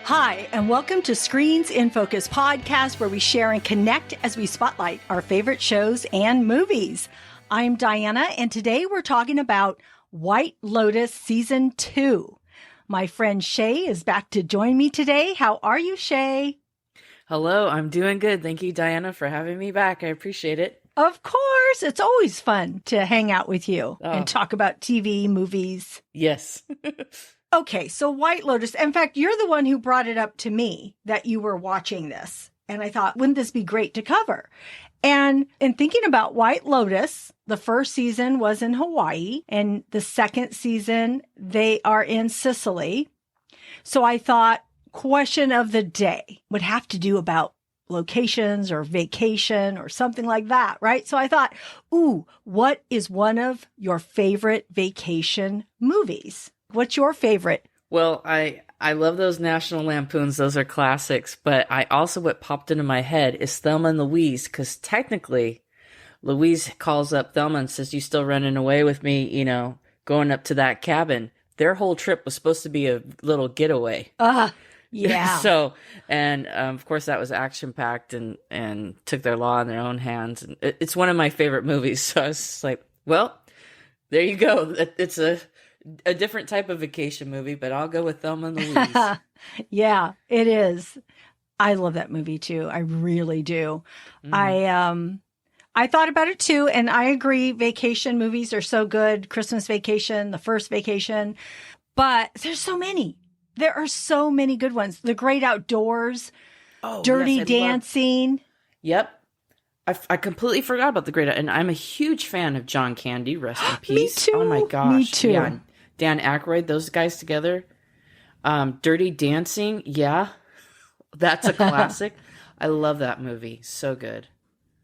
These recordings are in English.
Hi, and welcome to Screens in Focus podcast, where we share and connect as we spotlight our favorite shows and movies. I'm Diana, and today we're talking about White Lotus Season 2. My friend Shay is back to join me today. How are you, Shay? Hello, I'm doing good. Thank you, Diana, for having me back. I appreciate it. Of course. It's always fun to hang out with you and talk about TV, movies. Yes. Okay, so White Lotus. In fact, you're the one who brought it up to me that you were watching this. And I thought, wouldn't this be great to cover? And in thinking about White Lotus, the first season was in Hawaii, and the second season, they are in Sicily. So I thought, question of the day would have to do about locations or vacation or something like that, right? So I thought, ooh, what is one of your favorite vacation movies? What's your favorite? Well, I love those National Lampoons. Those are classics. But I also, what popped into my head is Thelma and Louise, because technically Louise calls up Thelma and says, "You still running away with me, going up to that cabin." Their whole trip was supposed to be a little getaway. Yeah. So, and of course that was action packed and took their law in their own hands. And it's one of my favorite movies. So I was just like, well, there you go. It's a different type of vacation movie, but I'll go with Thelma and Louise. Yeah, it is. I love that movie too. I really do. I thought about it too, and I agree. Vacation movies are so good. Christmas Vacation, The First Vacation, but there's so many. There are so many good ones. The Great Outdoors, Dirty Dancing. Yep. I completely forgot about The Great, and I'm a huge fan of John Candy. Rest in peace. Me too. Oh my gosh. Me too. Yeah. Dan Aykroyd, those guys together. Dirty Dancing. Yeah. That's a classic. I love that movie. So good.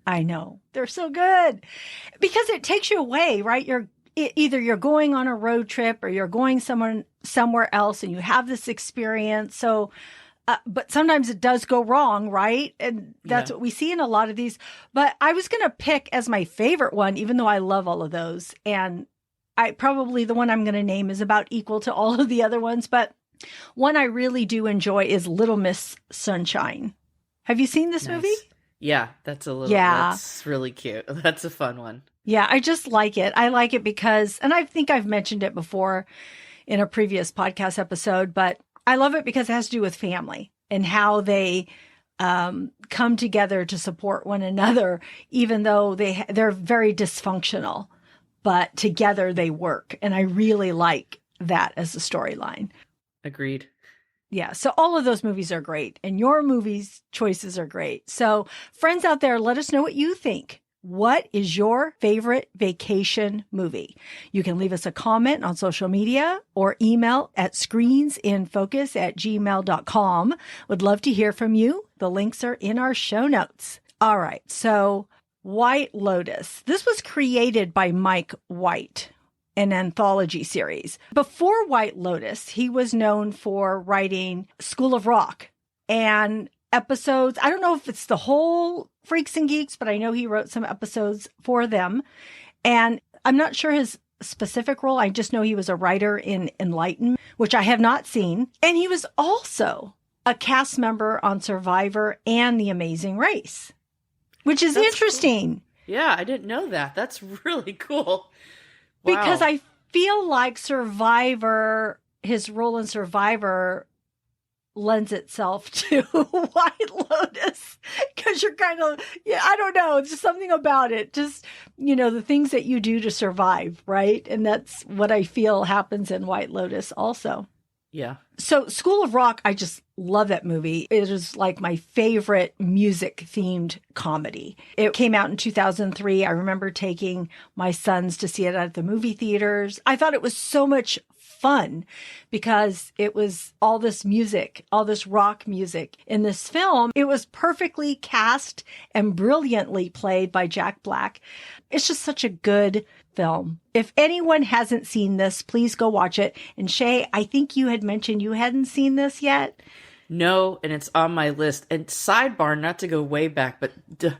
I know. They're so good because it takes you away, right? Either you're going on a road trip or you're going somewhere else and you have this experience. So, but sometimes it does go wrong, right? And that's what we see in a lot of these. But I was going to pick as my favorite one, even though I love all of those. And probably the one I'm going to name is about equal to all of the other ones. But one I really do enjoy is Little Miss Sunshine. Have you seen this movie? Yeah, that's really cute. That's a fun one. Yeah, I just like it. I like it because, and I think I've mentioned it before in a previous podcast episode, but I love it because it has to do with family and how they come together to support one another, even though they're very dysfunctional, but together they work. And I really like that as a storyline. Agreed. Yeah. So all of those movies are great and your movies choices are great. So friends out there, let us know what you think. What is your favorite vacation movie? You can leave us a comment on social media or email at screensinfocus@gmail.com. Would love to hear from you. The links are in our show notes. All right. So White Lotus. This was created by Mike White, an anthology series. Before White Lotus, he was known for writing School of Rock and episodes. I don't know if it's the whole Freaks and Geeks, but I know he wrote some episodes for them. And I'm not sure his specific role. I just know he was a writer in Enlightenment, which I have not seen. And he was also a cast member on Survivor and The Amazing Race, which is interesting. Cool. Yeah, I didn't know that. That's really cool. Wow. Because I feel like Survivor, his role in Survivor lends itself to White Lotus because you're kind of, I don't know. It's just something about it. Just, the things that you do to survive, right? And that's what I feel happens in White Lotus also. Yeah. So School of Rock, I just love that movie. It is like my favorite music themed comedy. It came out in 2003. I remember taking my sons to see it at the movie theaters. I thought it was so much fun because it was all this music, all this rock music in this film. It was perfectly cast and brilliantly played by Jack Black. It's just such a good film. If anyone hasn't seen this, please go watch it. And Shay, I think you had mentioned you hadn't seen this yet. No, and it's on my list. And sidebar, not to go way back, but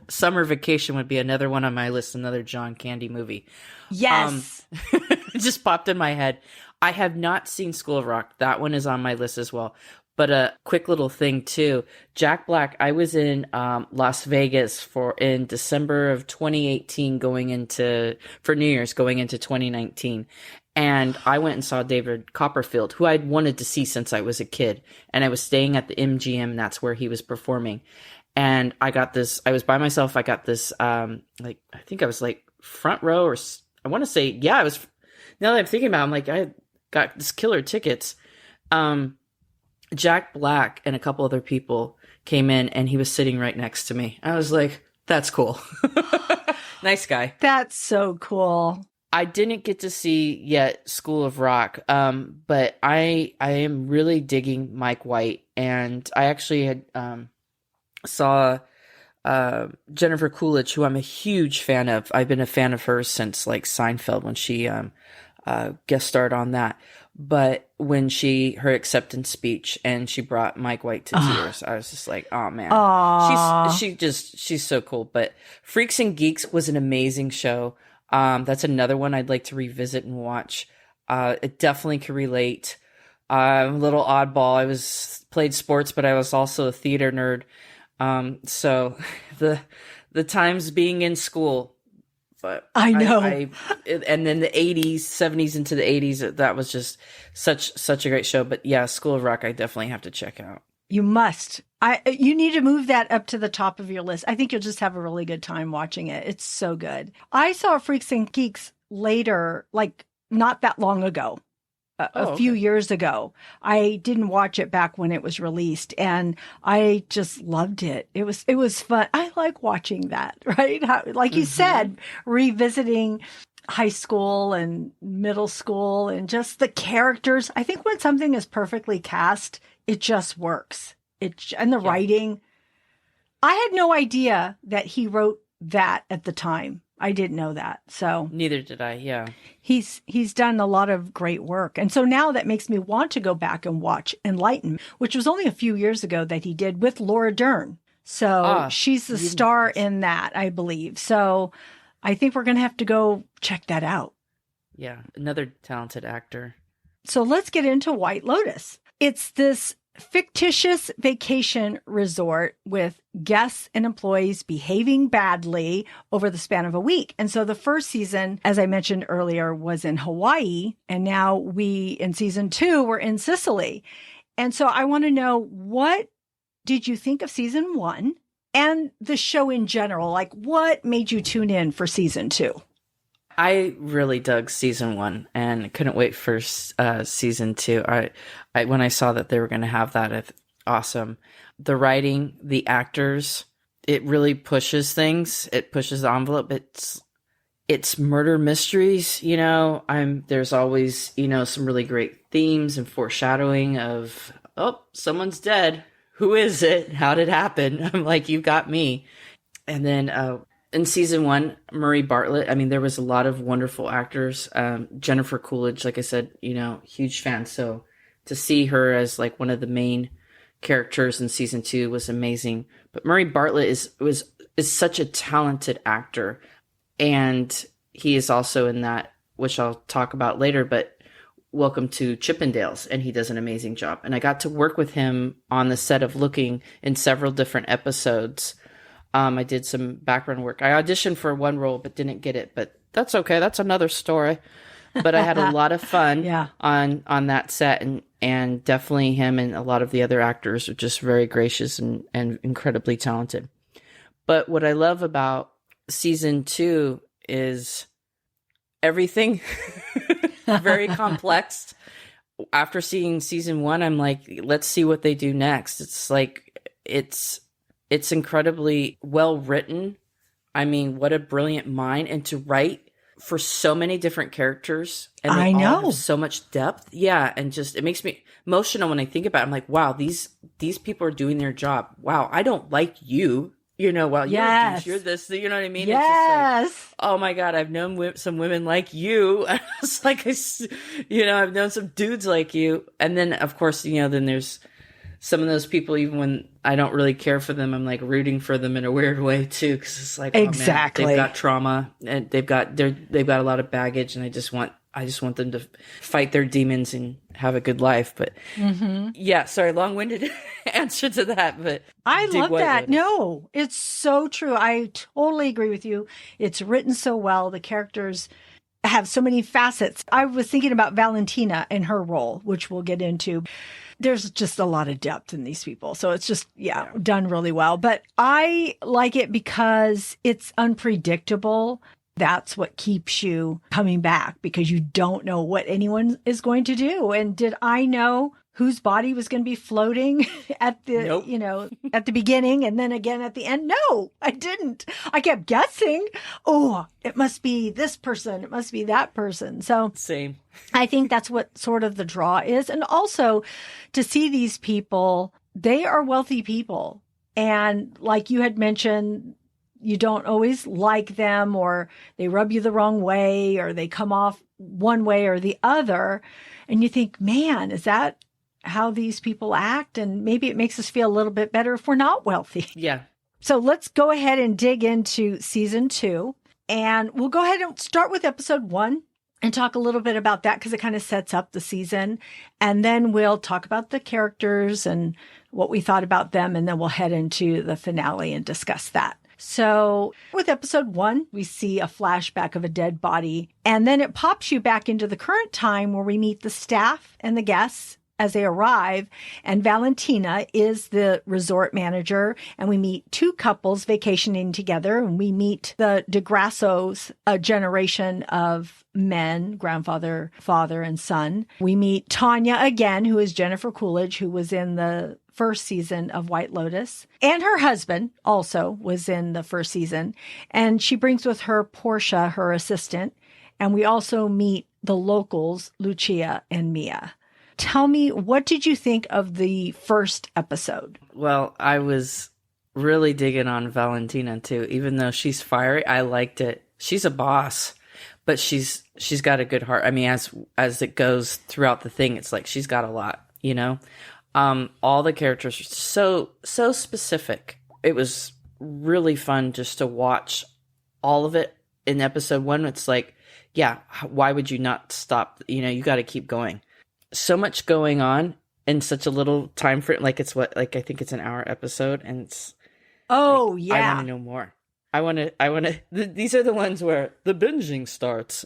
Summer Vacation would be another one on my list, another John Candy movie. Yes. It just popped in my head. I have not seen School of Rock. That one is on my list as well. But a quick little thing too, Jack Black. I was in Las Vegas in December of 2018, for New Year's, going into 2019, and I went and saw David Copperfield, who I'd wanted to see since I was a kid, and I was staying at the MGM, and that's where he was performing. And I was by myself. I got this I think I was like front row, or I want to say, yeah, I was. Now that I'm thinking about it, I'm like, I got this killer tickets. Jack Black and a couple other people came in, and he was sitting right next to me. I was like, that's cool. Nice guy. That's so cool. I didn't get to see yet School of Rock, but I am really digging Mike White, and I actually had saw Jennifer Coolidge, who I'm a huge fan of. I've been a fan of hers since like Seinfeld, when she guest starred on that. But when her acceptance speech, and she brought Mike White to tears, I was just like, oh man, she's so cool. But Freaks and Geeks was an amazing show. That's another one I'd like to revisit and watch. It definitely can relate. I'm a little oddball. I played sports, but I was also a theater nerd. So the times being in school, but I know. And then the 80s, 70s into the 80s, that was just such a great show. But yeah, School of Rock, I definitely have to check out. You must. You need to move that up to the top of your list. I think you'll just have a really good time watching it. It's so good. I saw Freaks and Geeks later, like not that long ago. A few years ago. I didn't watch it back when it was released, and I just loved it. It was fun. I like watching that, right? Like you said, revisiting high school and middle school and just the characters. I think when something is perfectly cast, it just works. And the writing. I had no idea that he wrote that at the time. I didn't know that. So neither did I. Yeah. He's done a lot of great work. And so now that makes me want to go back and watch Enlightenment, which was only a few years ago that he did with Laura Dern. So she's the star in that, I believe. So I think we're going to have to go check that out. Yeah. Another talented actor. So let's get into White Lotus. It's this fictitious vacation resort with guests and employees behaving badly over the span of a week. And so the first season, as I mentioned earlier, was in Hawaii. And now in season 2, we're in Sicily. And so I want to know, what did you think of season 1 and the show in general? Like, what made you tune in for season 2? I really dug season 1 and couldn't wait for season 2. I when I saw that they were going to have that, awesome. The writing, the actors, it really pushes things. It pushes the envelope. It's murder mysteries. There's always some really great themes and foreshadowing of, oh, someone's dead. Who is it? How did it happen? I'm like, you got me. And then in season 1, Murray Bartlett, there was a lot of wonderful actors. Jennifer Coolidge, like I said, huge fan. So to see her as like one of the main characters in season 2 was amazing. But Murray Bartlett is such a talented actor. And he is also in that, which I'll talk about later, but Welcome to Chippendales. And he does an amazing job. And I got to work with him on the set of Looking in several different episodes. I did some background work. I auditioned for one role, but didn't get it. But that's okay. That's another story. But I had a lot of fun on that set. And definitely him and a lot of the other actors are just very gracious and incredibly talented. But what I love about season 2 is everything very complex. After seeing season 1, I'm like, let's see what they do next. It's like, it's incredibly well written. What a brilliant mind, and to write for so many different characters, and they all have so much depth. Yeah, and just it makes me emotional when I think about it. I'm like, wow, these people are doing their job. Wow, I don't like you. Well, you're this. You know what I mean? Yes. It's just like, oh my God, I've known some women like you. It's like, I've known some dudes like you. And then, of course, then there's some of those people, even when I don't really care for them, I'm like rooting for them in a weird way too. Cause it's like, exactly. Oh man, they've got trauma and they've got a lot of baggage, and I I just want them to fight their demons and have a good life. But yeah, sorry, long-winded answer to that. But I love White that. Lotus. No, it's so true. I totally agree with you. It's written so well. The characters have so many facets. I was thinking about Valentina and her role, which we'll get into. There's just a lot of depth in these people. So it's just, done really well. But I like it because it's unpredictable. That's what keeps you coming back, because you don't know what anyone is going to do. And did I know whose body was going to be floating at the, Nope. at the beginning and then again at the end? No, I didn't. I kept guessing. Oh, it must be this person. It must be that person. So Same. I think that's what sort of the draw is. And also to see these people, they are wealthy people. And like you had mentioned, you don't always like them, or they rub you the wrong way, or they come off one way or the other. And you think, man, is that how these people act? And maybe it makes us feel a little bit better if we're not wealthy. Yeah. So let's go ahead and dig into season 2. And we'll go ahead and start with episode 1 and talk a little bit about that, because it kind of sets up the season. And then we'll talk about the characters and what we thought about them. And then we'll head into the finale and discuss that. So with episode 1, we see a flashback of a dead body, and then it pops you back into the current time where we meet the staff and the guests as they arrive. And Valentina is the resort manager, and we meet 2 couples vacationing together, and we meet the Grasso's, a generation of men, grandfather, father, and son. We meet Tanya again, who is Jennifer Coolidge, who was in the first season of White Lotus, and her husband also was in the first season. And she brings with her Portia, her assistant. And we also meet the locals, Lucia and Mia. Tell me, what did you think of the first episode? Well, I was really digging on Valentina too. Even though she's fiery, I liked it. She's a boss, but she's got a good heart. I mean, as it goes throughout the thing, it's like she's got a lot, all the characters are so specific. It was really fun just to watch all of it in episode 1. It's like, yeah, why would you not stop? You got to keep going. So much going on in such a little time frame. Like I think it's an hour episode, and it's. Oh, like, yeah. I want to know more. I want to. These are the ones where the binging starts.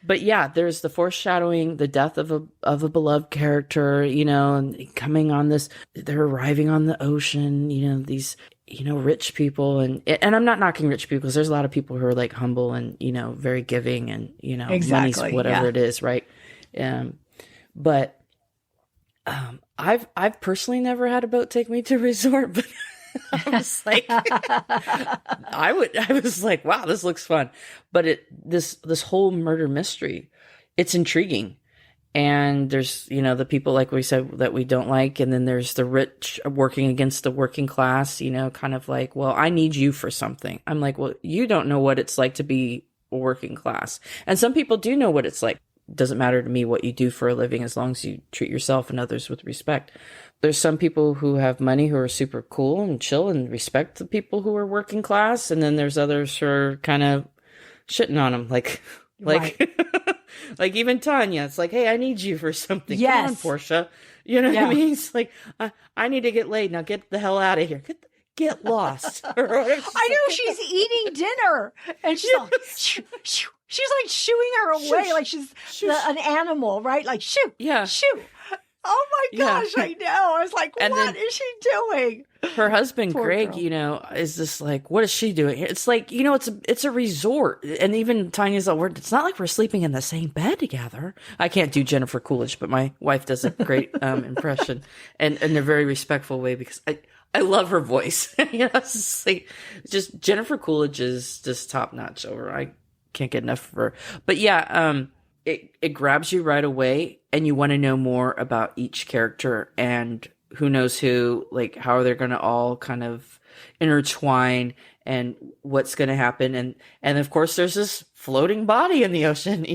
But yeah, there's the foreshadowing, the death of a beloved character, and coming on this. They're arriving on the ocean. These rich people, and I'm not knocking rich people, because there's a lot of people who are like humble and very giving, and exactly, money's whatever it is, right? But I've personally never had a boat take me to a resort, but I was like, I was like, wow, this looks fun. But this whole murder mystery, it's intriguing. And there's, the people, like we said, that we don't like. And then there's the rich working against the working class, kind of like, well, I need you for something. I'm like, well, you don't know what it's like to be a working class. And some people do know what it's like. Doesn't matter to me what you do for a living, as long as you treat yourself and others with respect. There's some people who have money who are super cool and chill and respect the people who are working class. And then there's others who are kind of shitting on them. Like, Right. like even Tanya, it's like, hey, I need you for something. Yes. Come on, Portia. You know what I mean? It's like, I need to get laid. Now get the hell out of here. Get lost. I know, she's eating dinner, and she's like, shoo, shoo. She's like shooing her away, Shoo, like she's shoo. an animal, right? Like shoo, Yeah. shoo. Oh my gosh, I know. I was like, And what then is she doing? Her husband, Poor Greg, girl. is just like, what is she doing here? It's like, it's a resort. And even Tanya's like, it's not like we're sleeping in the same bed together. I can't do Jennifer Coolidge, but my wife does a great impression, and in a very respectful way, because I love her voice. It's just like, Jennifer Coolidge is just top notch over. I can't get enough of her. But yeah, it grabs you right away, and you want to know more about each character, and who knows who, like, how are they going to all kind of intertwine, and what's going to happen. And of course there's this floating body in the ocean,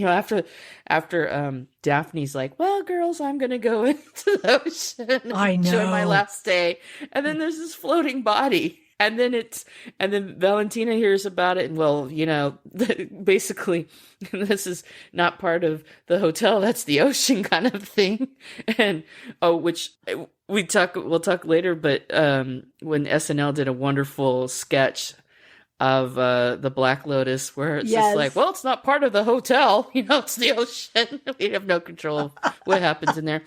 after Daphne's like, well, girls, I'm going to go into the ocean and I know. enjoy my last day. And then there's this floating body. And then Valentina hears about it, and well, basically, this is not part of the hotel, that's the ocean kind of thing. And which we'll talk later, but when SNL did a wonderful sketch of the Black Lotus, where it's just like, well, it's not part of the hotel, it's the ocean. We have no control of what happens in there.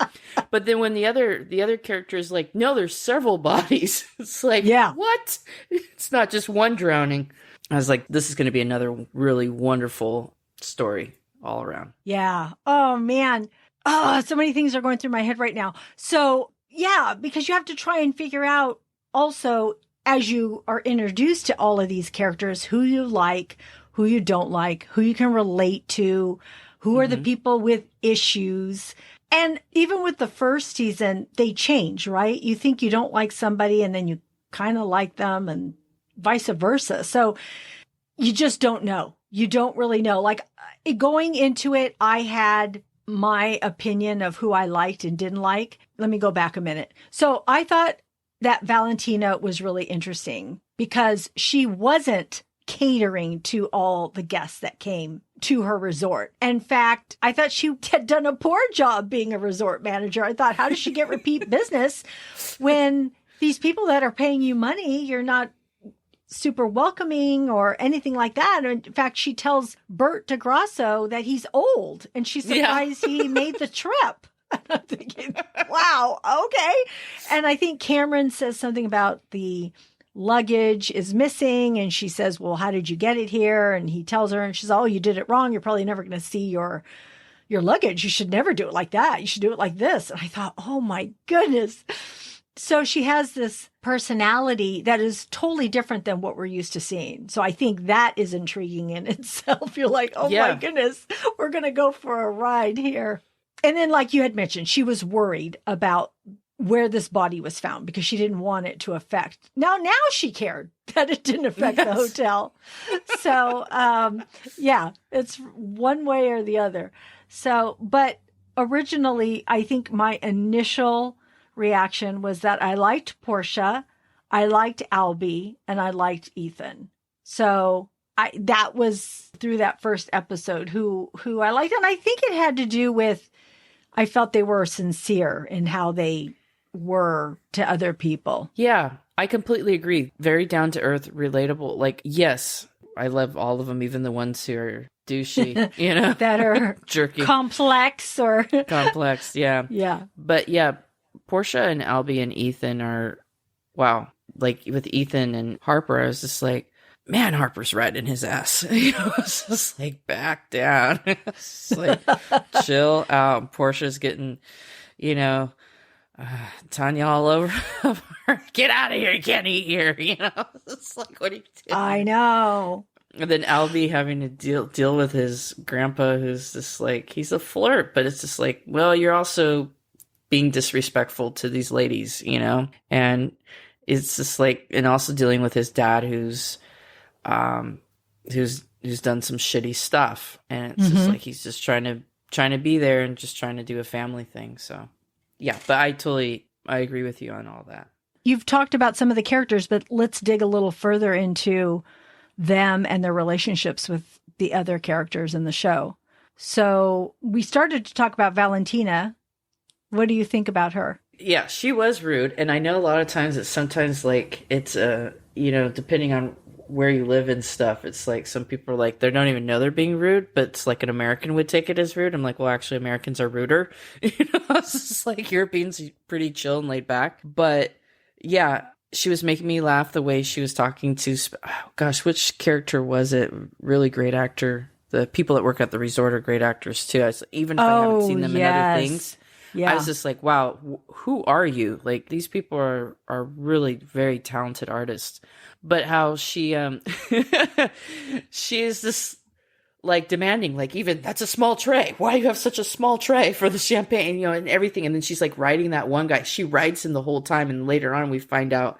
But then when the other character is like, no, there's several bodies, it's like, what? It's not just one drowning. I was like, this is going to be another really wonderful story all around. Yeah. Oh man. Oh, so many things are going through my head right now. So yeah, because you have to try and figure out also, as you are introduced to all of these characters, who you like, who you don't like, who you can relate to, who are the people with issues. And even with the first season, they change, right? You think you don't like somebody and then you kind of like them and vice versa. So you just don't know. You don't really know. Like going into it, I had my opinion of who I liked and didn't like. Let me go back a minute. So I thought that Valentina was really interesting because she wasn't catering to all the guests that came to her resort. In fact, I thought she had done a poor job being a resort manager. I thought, how does she get repeat business when these people that are paying you money, you're not super welcoming or anything like that. In fact, she tells Bert de Grasso that he's old and she's surprised he made the trip. And I'm thinking, wow, okay. And I think Cameron says something about the luggage is missing. And she says, well, how did you get it here? And he tells her, and she's, oh, you did it wrong. You're probably never going to see your luggage. You should never do it like that. You should do it like this. And I thought, oh my goodness. So she has this personality that is totally different than what we're used to seeing. So I think that is intriguing in itself. You're like, oh my goodness, we're going to go for a ride here. And then, like you had mentioned, she was worried about where this body was found because she didn't want it to affect. Now she cared that it didn't affect the hotel. So, it's one way or the other. So, but originally, I think my initial reaction was that I liked Portia, I liked Albie, and I liked Ethan. So that was through that first episode who I liked. And I think it had to do with, I felt they were sincere in how they were to other people. Yeah, I completely agree. Very down to earth, relatable. Like, yes, I love all of them, even the ones who are douchey, that are jerky, complex. Yeah. Yeah. But yeah, Portia and Albie and Ethan are, wow. Like with Ethan and Harper, I was just like, man, Harper's riding his ass. It's just like, back down. It's like, chill out. Portia's getting, Tanya all over her. Get out of here. You can't eat here. It's like, what are you doing? I know. And then Albie having to deal with his grandpa, who's just like, he's a flirt, but it's just like, well, you're also being disrespectful to these ladies, and it's just like, and also dealing with his dad, who's done some shitty stuff, and it's just like he's just trying to be there and just trying to do a family thing. So yeah, but I agree with you on all that. You've talked about some of the characters, but let's dig a little further into them and their relationships with the other characters in the show. So we started to talk about Valentina. What do you think about her? Yeah, she was rude. And I know a lot of times it's sometimes like it's, depending on where you live and stuff, it's like some people are like, they don't even know they're being rude, but it's like an American would take it as rude. I'm like, well, actually, Americans are ruder. It's just like Europeans pretty chill and laid back. But yeah, she was making me laugh the way she was talking to, which character was it? Really great actor. The people that work at the resort are great actors too. Even if I haven't seen them in other things. Yeah. I was just like, wow, who are you? Like, these people are really very talented artists. But how she she is this like demanding, like, even that's a small tray. Why do you have such a small tray for the champagne, and everything? And then she's like riding that one guy. She rides him the whole time. And later on we find out,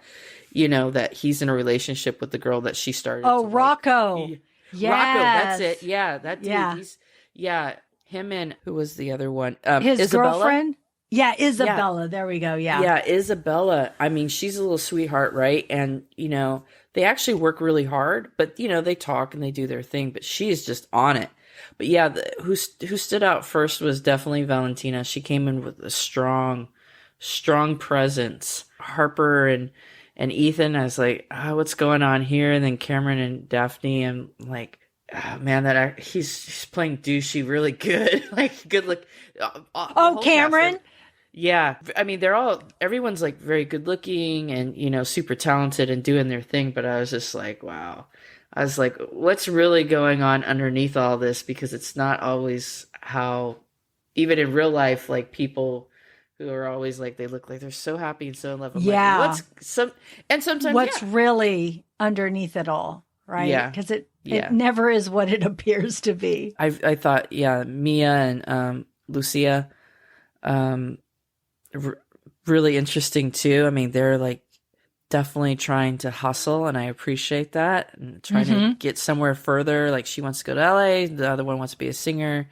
that he's in a relationship with the girl that she started. Oh, Rocco. Yes. Rocco, that's it. Yeah, that dude. Yeah. Him and who was the other one? His Isabella? Girlfriend? Yeah, Isabella. There we go. Yeah. Yeah, Isabella. I mean, she's a little sweetheart, right? And, they actually work really hard, but, they talk and they do their thing, but she is just on it. But yeah, who stood out first was definitely Valentina. She came in with a strong presence. Harper and Ethan, I was like, what's going on here? And then Cameron and Daphne, and like, man, he's playing douchey really good. Like, good look. Cameron? Yeah. I mean, everyone's like very good looking and, super talented and doing their thing. But I was just like, wow. I was like, what's really going on underneath all this? Because it's not always how, even in real life, like people who are always like, they look like they're so happy and so in love. I'm like, sometimes what's really underneath it all, right? Yeah. Because it never is what it appears to be. I thought, Mia and Lucia, really interesting too. I mean, they're like definitely trying to hustle, and I appreciate that, and trying to get somewhere further. Like, she wants to go to LA, the other one wants to be a singer.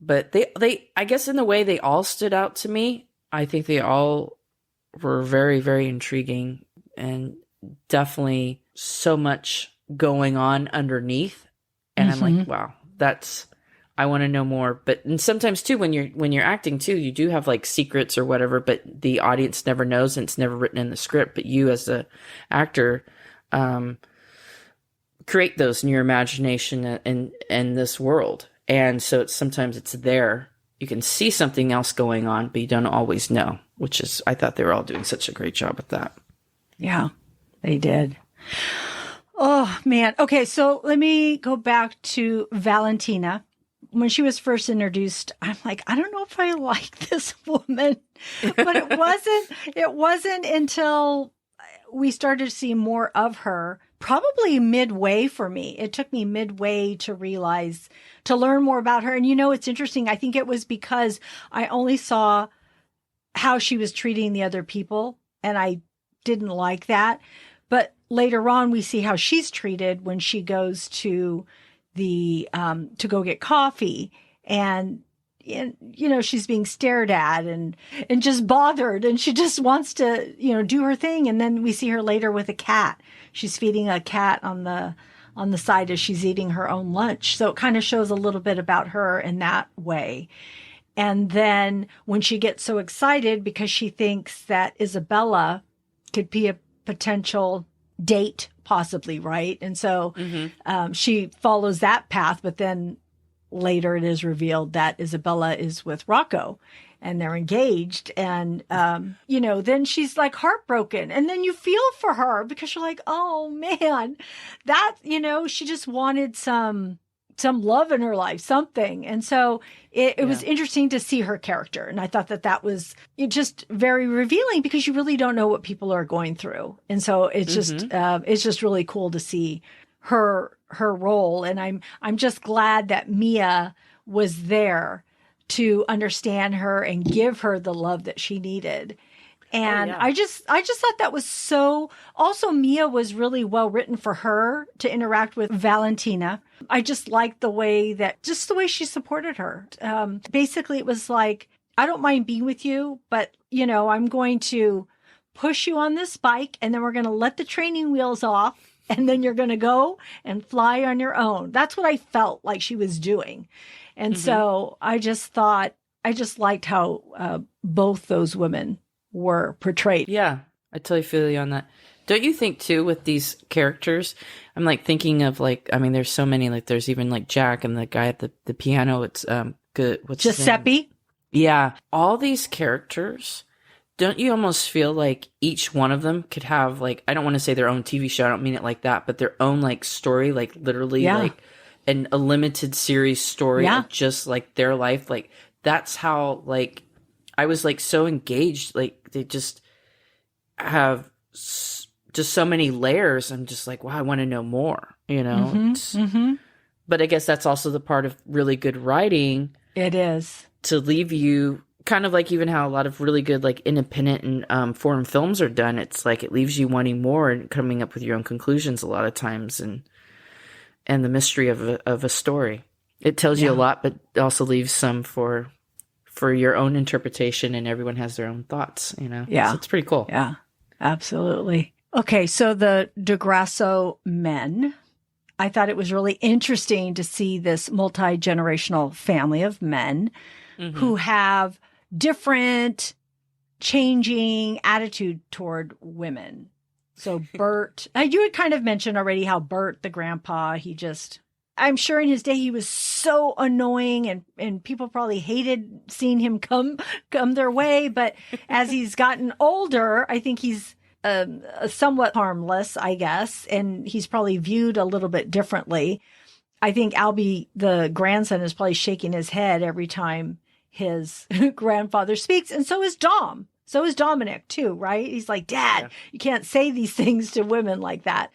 But they, I guess in the way they all stood out to me, I think they all were very, very intriguing, and definitely so much going on underneath. And I'm like, wow, I want to know more. And sometimes too, when you're acting too, you do have like secrets or whatever, but the audience never knows, and it's never written in the script. But you as a actor, create those in your imagination in this world. And so sometimes it's there. You can see something else going on, but you don't always know, I thought they were all doing such a great job at that. Yeah, they did. Oh, man. Okay, so let me go back to Valentina. When she was first introduced, I'm like, I don't know if I like this woman. But it wasn't until we started to see more of her, probably midway for me. It took me midway to learn more about her. And it's interesting. I think it was because I only saw how she was treating the other people, and I didn't like that. But later on, we see how she's treated when she goes to to go get coffee, and she's being stared at and just bothered, and she just wants to do her thing. And then we see her later with a cat. She's feeding a cat on the side as she's eating her own lunch. So it kind of shows a little bit about her in that way. And then when she gets so excited because she thinks that Isabella could be a potential date, possibly, right? And so she follows that path, but then later it is revealed that Isabella is with Rocco and they're engaged. And, then she's like heartbroken, and then you feel for her because you're like, oh man, that, she just wanted some love in her life, something. And so it was interesting to see her character. And I thought that was just very revealing, because you really don't know what people are going through. And so it's just really cool to see her role. And I'm just glad that Mia was there to understand her and give her the love that she needed. And I just thought that was so. Also, Mia was really well written for her to interact with Valentina. I just liked the way she supported her. Basically, it was like, I don't mind being with you, but I'm going to push you on this bike, and then we're going to let the training wheels off, and then you're going to go and fly on your own. That's what I felt like she was doing. And so I just liked how both those women were portrayed. Yeah, I totally feel you on that. Don't you think too, with these characters, I'm like thinking of like, I mean, there's so many, like there's even like Jack and the guy at the piano. It's good. What's Giuseppe? Yeah. All these characters, don't you almost feel like each one of them could have like, I don't want to say their own TV show, I don't mean it like that, but their own like story, like literally like a limited series story of just like their life. Like that's how like I was like so engaged. Like they just have just so many layers. I'm just like, wow, I want to know more, But I guess that's also the part of really good writing. It is. To leave you kind of like even how a lot of really good like independent and foreign films are done. It's like it leaves you wanting more and coming up with your own conclusions a lot of times, and the mystery of a story. It tells you a lot, but also leaves some for for your own interpretation, and everyone has their own thoughts, you know? Yeah. So it's pretty cool. Yeah, absolutely. Okay, so the Grasso men, I thought it was really interesting to see this multi-generational family of men who have different changing attitude toward women. So Bert, you had kind of mentioned already how Bert, the grandpa, I'm sure in his day he was so annoying and people probably hated seeing him come their way. But as he's gotten older, I think he's somewhat harmless, I guess. And he's probably viewed a little bit differently. I think Albie, the grandson, is probably shaking his head every time his grandfather speaks. And so is Dom. So is Dominic too, right? He's like, Dad, you can't say these things to women like that.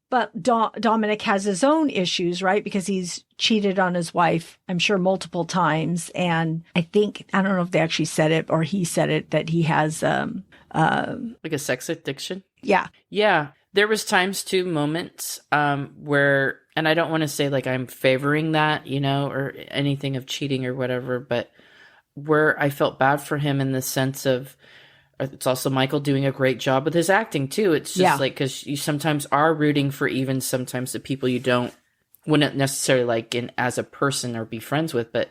But Dominic has his own issues, right? Because he's cheated on his wife, I'm sure, multiple times. And I don't know if they actually said it or he said it, that he has like a sex addiction. Yeah. Yeah. There was times too, moments where, and I don't want to say like I'm favoring that, you know, or anything of cheating or whatever, but where I felt bad for him in the sense of, it's also Michael doing a great job with his acting too. It's just like, because you sometimes are rooting for even sometimes the people you wouldn't necessarily like as a person or be friends with, but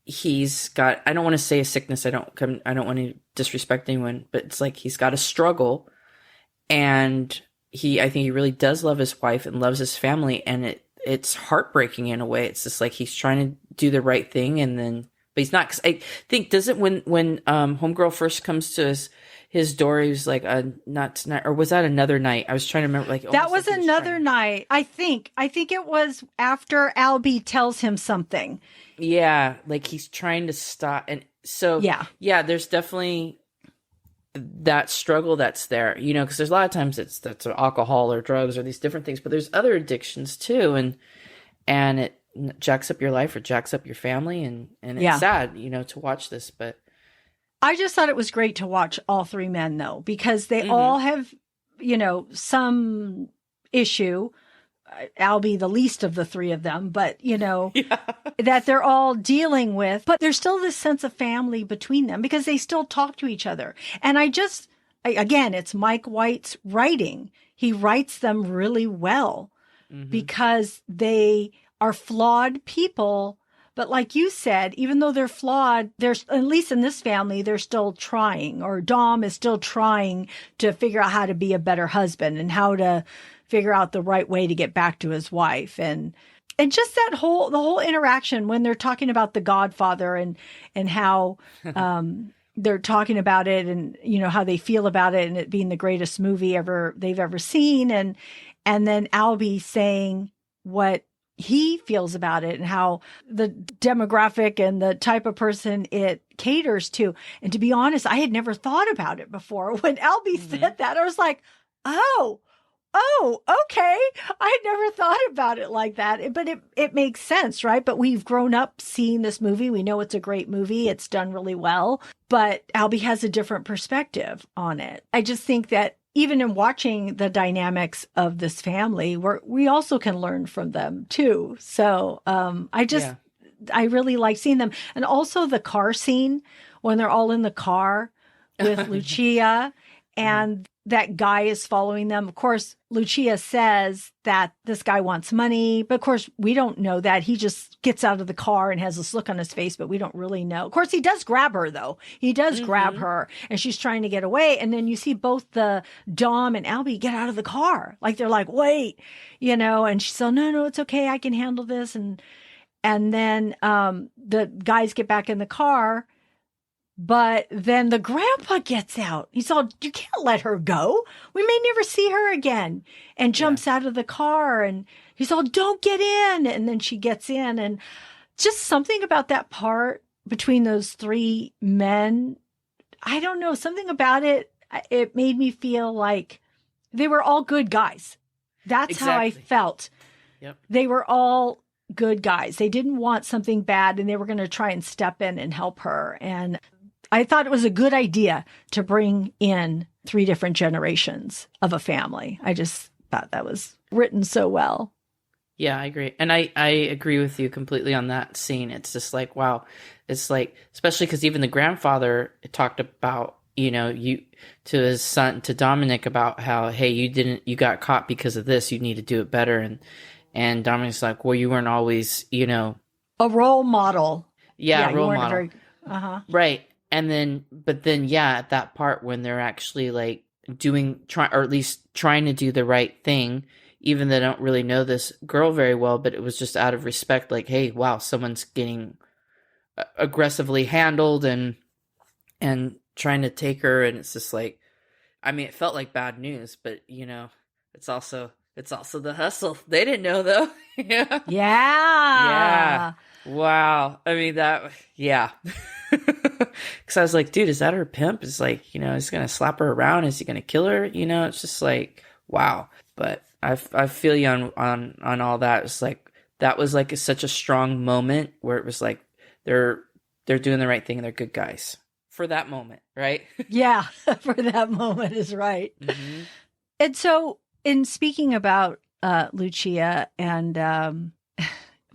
he's got, I don't want to say a sickness. I don't want to disrespect anyone, but it's like, he's got a struggle, and I think he really does love his wife and loves his family. And it's heartbreaking in a way. It's just like, he's trying to do the right thing. And then, but he's not, 'cause I think, does it when Homegirl first comes to his door, he was like, not tonight, or was that another night? I was trying to remember, like, that was another night. I think it was after Albie tells him something. Yeah. Like he's trying to stop. And so, yeah, there's definitely that struggle that's there, you know, because there's a lot of times that's alcohol or drugs or these different things, but there's other addictions too. And it jacks up your life or jacks up your family. And it's sad, you know, to watch this, but I just thought it was great to watch all three men though, because they all have, you know, some issue. Albie, the least of the three of them, but you know, that they're all dealing with, but there's still this sense of family between them because they still talk to each other. And again, it's Mike White's writing. He writes them really well because they are flawed people. But like you said, even though they're flawed, there's, at least in this family, they're still trying, or Dom is still trying to figure out how to be a better husband and how to figure out the right way to get back to his wife. And just the whole interaction when they're talking about The Godfather and how, they're talking about it and, you know, how they feel about it and it being the greatest movie they've ever seen. And then Albie saying what he feels about it and how the demographic and the type of person it caters to. And to be honest, I had never thought about it before. When Albie said that, I was like, oh, okay. I had never thought about it like that, but it makes sense, right? But we've grown up seeing this movie. We know it's a great movie. It's done really well, but Albie has a different perspective on it. I just think that even in watching the dynamics of this family, we also can learn from them too. So I really like seeing them. And also the car scene when they're all in the car with Lucia and that guy is following them. Of course, Lucia says that this guy wants money, but of course we don't know that. He just gets out of the car and has this look on his face, but we don't really know. Of course, he does grab her though. He does grab her and she's trying to get away. And then you see both the Dom and Albie get out of the car. Like they're like, wait, you know, and she's so, no, it's okay. I can handle this. And then the guys get back in the car. But then the grandpa gets out. He's all, you can't let her go. We may never see her again. And jumps out of the car and he's all, don't get in. And then she gets in. And just something about that part between those three men. I don't know, something about it. It made me feel like they were all good guys. That's how I felt. Yep. They were all good guys. They didn't want something bad and they were going to try and step in and help her. And I thought it was a good idea to bring in three different generations of a family. I just thought that was written so well. Yeah, I agree. And I agree with you completely on that scene. It's just like, wow. It's like, especially because even the grandfather talked about, you to his son, to Dominic, about how, hey, you got caught because of this. You need to do it better. And Dominic's like, well, you weren't always, A role model. yeah, Yeah, you role weren't a model. very, uh-huh. Right. But then, yeah, at that part when they're actually like or at least trying to do the right thing, even though they don't really know this girl very well, but it was just out of respect, like, hey, wow, someone's getting aggressively handled and trying to take her. And it's just like, I mean, it felt like bad news, but it's also the hustle. They didn't know though. Yeah. Yeah. Yeah. Wow. I mean, yeah. Because I was like, dude, is that her pimp? Is like, he's going to slap her around. Is he going to kill her? It's just like, wow. But I feel you on all that. It's like, that was like such a strong moment where it was like, they're doing the right thing and they're good guys for that moment. Right. Yeah. For that moment is right. Mm-hmm. And so in speaking about Lucia and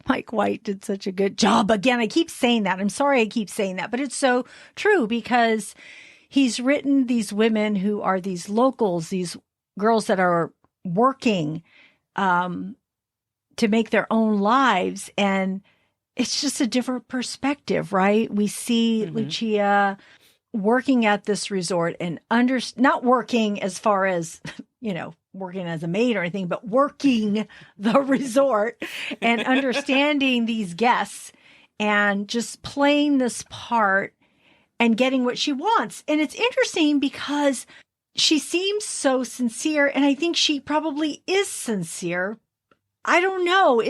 Mike White did such a good job. Again, I keep saying that. I'm sorry I keep saying that, but it's so true because he's written these women who are these locals, these girls that are working to make their own lives. And it's just a different perspective, right? We see Lucia working at this resort and not working as far as, working as a maid or anything, but working the resort and understanding these guests and just playing this part and getting what she wants. And it's interesting because she seems so sincere, and I think she probably is sincere. I don't know,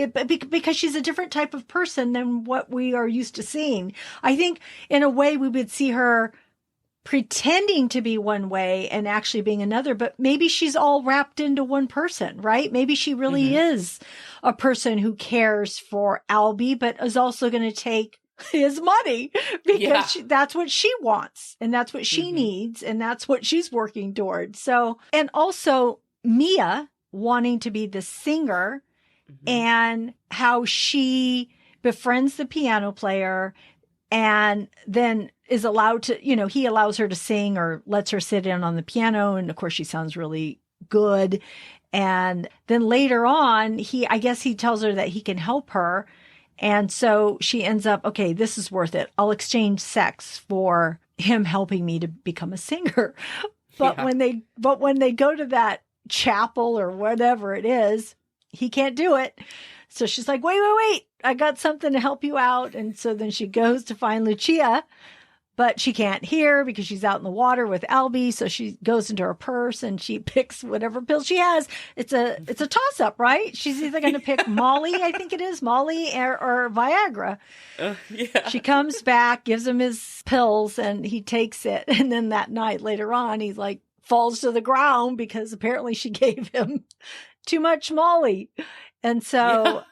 because she's a different type of person than what we are used to seeing. I think in a way we would see her pretending to be one way and actually being another, but maybe she's all wrapped into one person, right? Maybe she really is a person who cares for Albie, but is also going to take his money because that's what she wants and that's what she needs and that's what she's working towards. So, and also Mia wanting to be the singer and how she befriends the piano player and then is allowed to, he allows her to sing or lets her sit in on the piano. And of course, she sounds really good. And then later on, I guess he tells her that he can help her. And so she ends up, okay, this is worth it. I'll exchange sex for him helping me to become a singer. But when they go to that chapel or whatever it is, he can't do it. So she's like, wait, I got something to help you out. And so then she goes to find Lucia, but she can't hear because she's out in the water with Albie. So she goes into her purse and she picks whatever pill she has. It's a toss up, right? She's either going to pick Molly, I think it is Molly or Viagra. Yeah. She comes back, gives him his pills and he takes it. And then that night later on, he's like falls to the ground because apparently she gave him too much Molly. And so,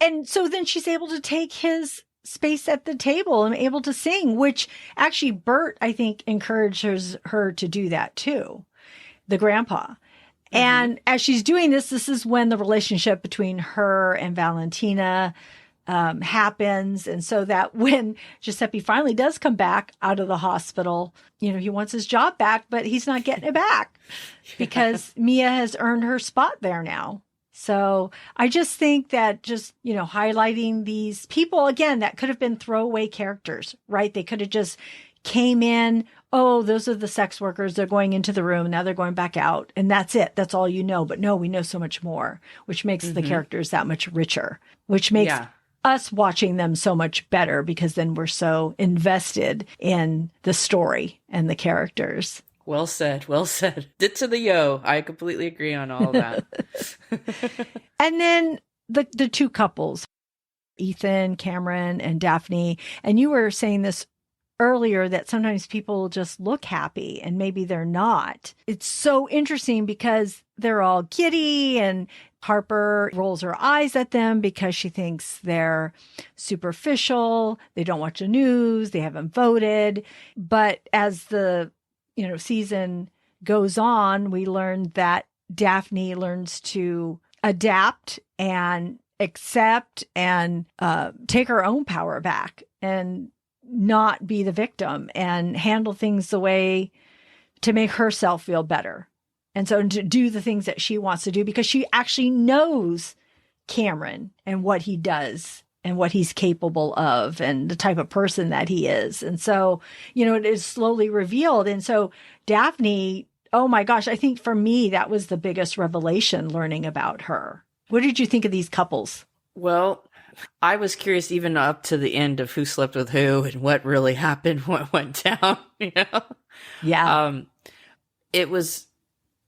and so then she's able to take his space at the table and able to sing, which actually Bert, I think, encourages her to do that too, the grandpa. And as she's doing this is when the relationship between her and Valentina happens. And so that when Giuseppe finally does come back out of the hospital, he wants his job back, but he's not getting it back because Mia has earned her spot there now. So I just think that highlighting these people, again, that could have been throwaway characters, right? They could have just came in. Oh, those are the sex workers. They're going into the room. Now they're going back out. And that's it. That's all you know. But no, we know so much more, which makes the characters that much richer, which makes us watching them so much better because then we're so invested in the story and the characters. Well said. Well said. Dit to the yo. I completely agree on all of that. And then the two couples, Ethan, Cameron, and Daphne. And you were saying this earlier that sometimes people just look happy and maybe they're not. It's so interesting because they're all giddy and Harper rolls her eyes at them because she thinks they're superficial. They don't watch the news. They haven't voted. But as the season goes on, we learn that Daphne learns to adapt and accept and take her own power back and not be the victim and handle things the way to make herself feel better. And so to do the things that she wants to do because she actually knows Cameron and what he does and what he's capable of and the type of person that he is. And so, it is slowly revealed. And so Daphne, oh my gosh, I think for me, that was the biggest revelation learning about her. What did you think of these couples? Well, I was curious even up to the end of who slept with who and what really happened, what went down, Yeah. It was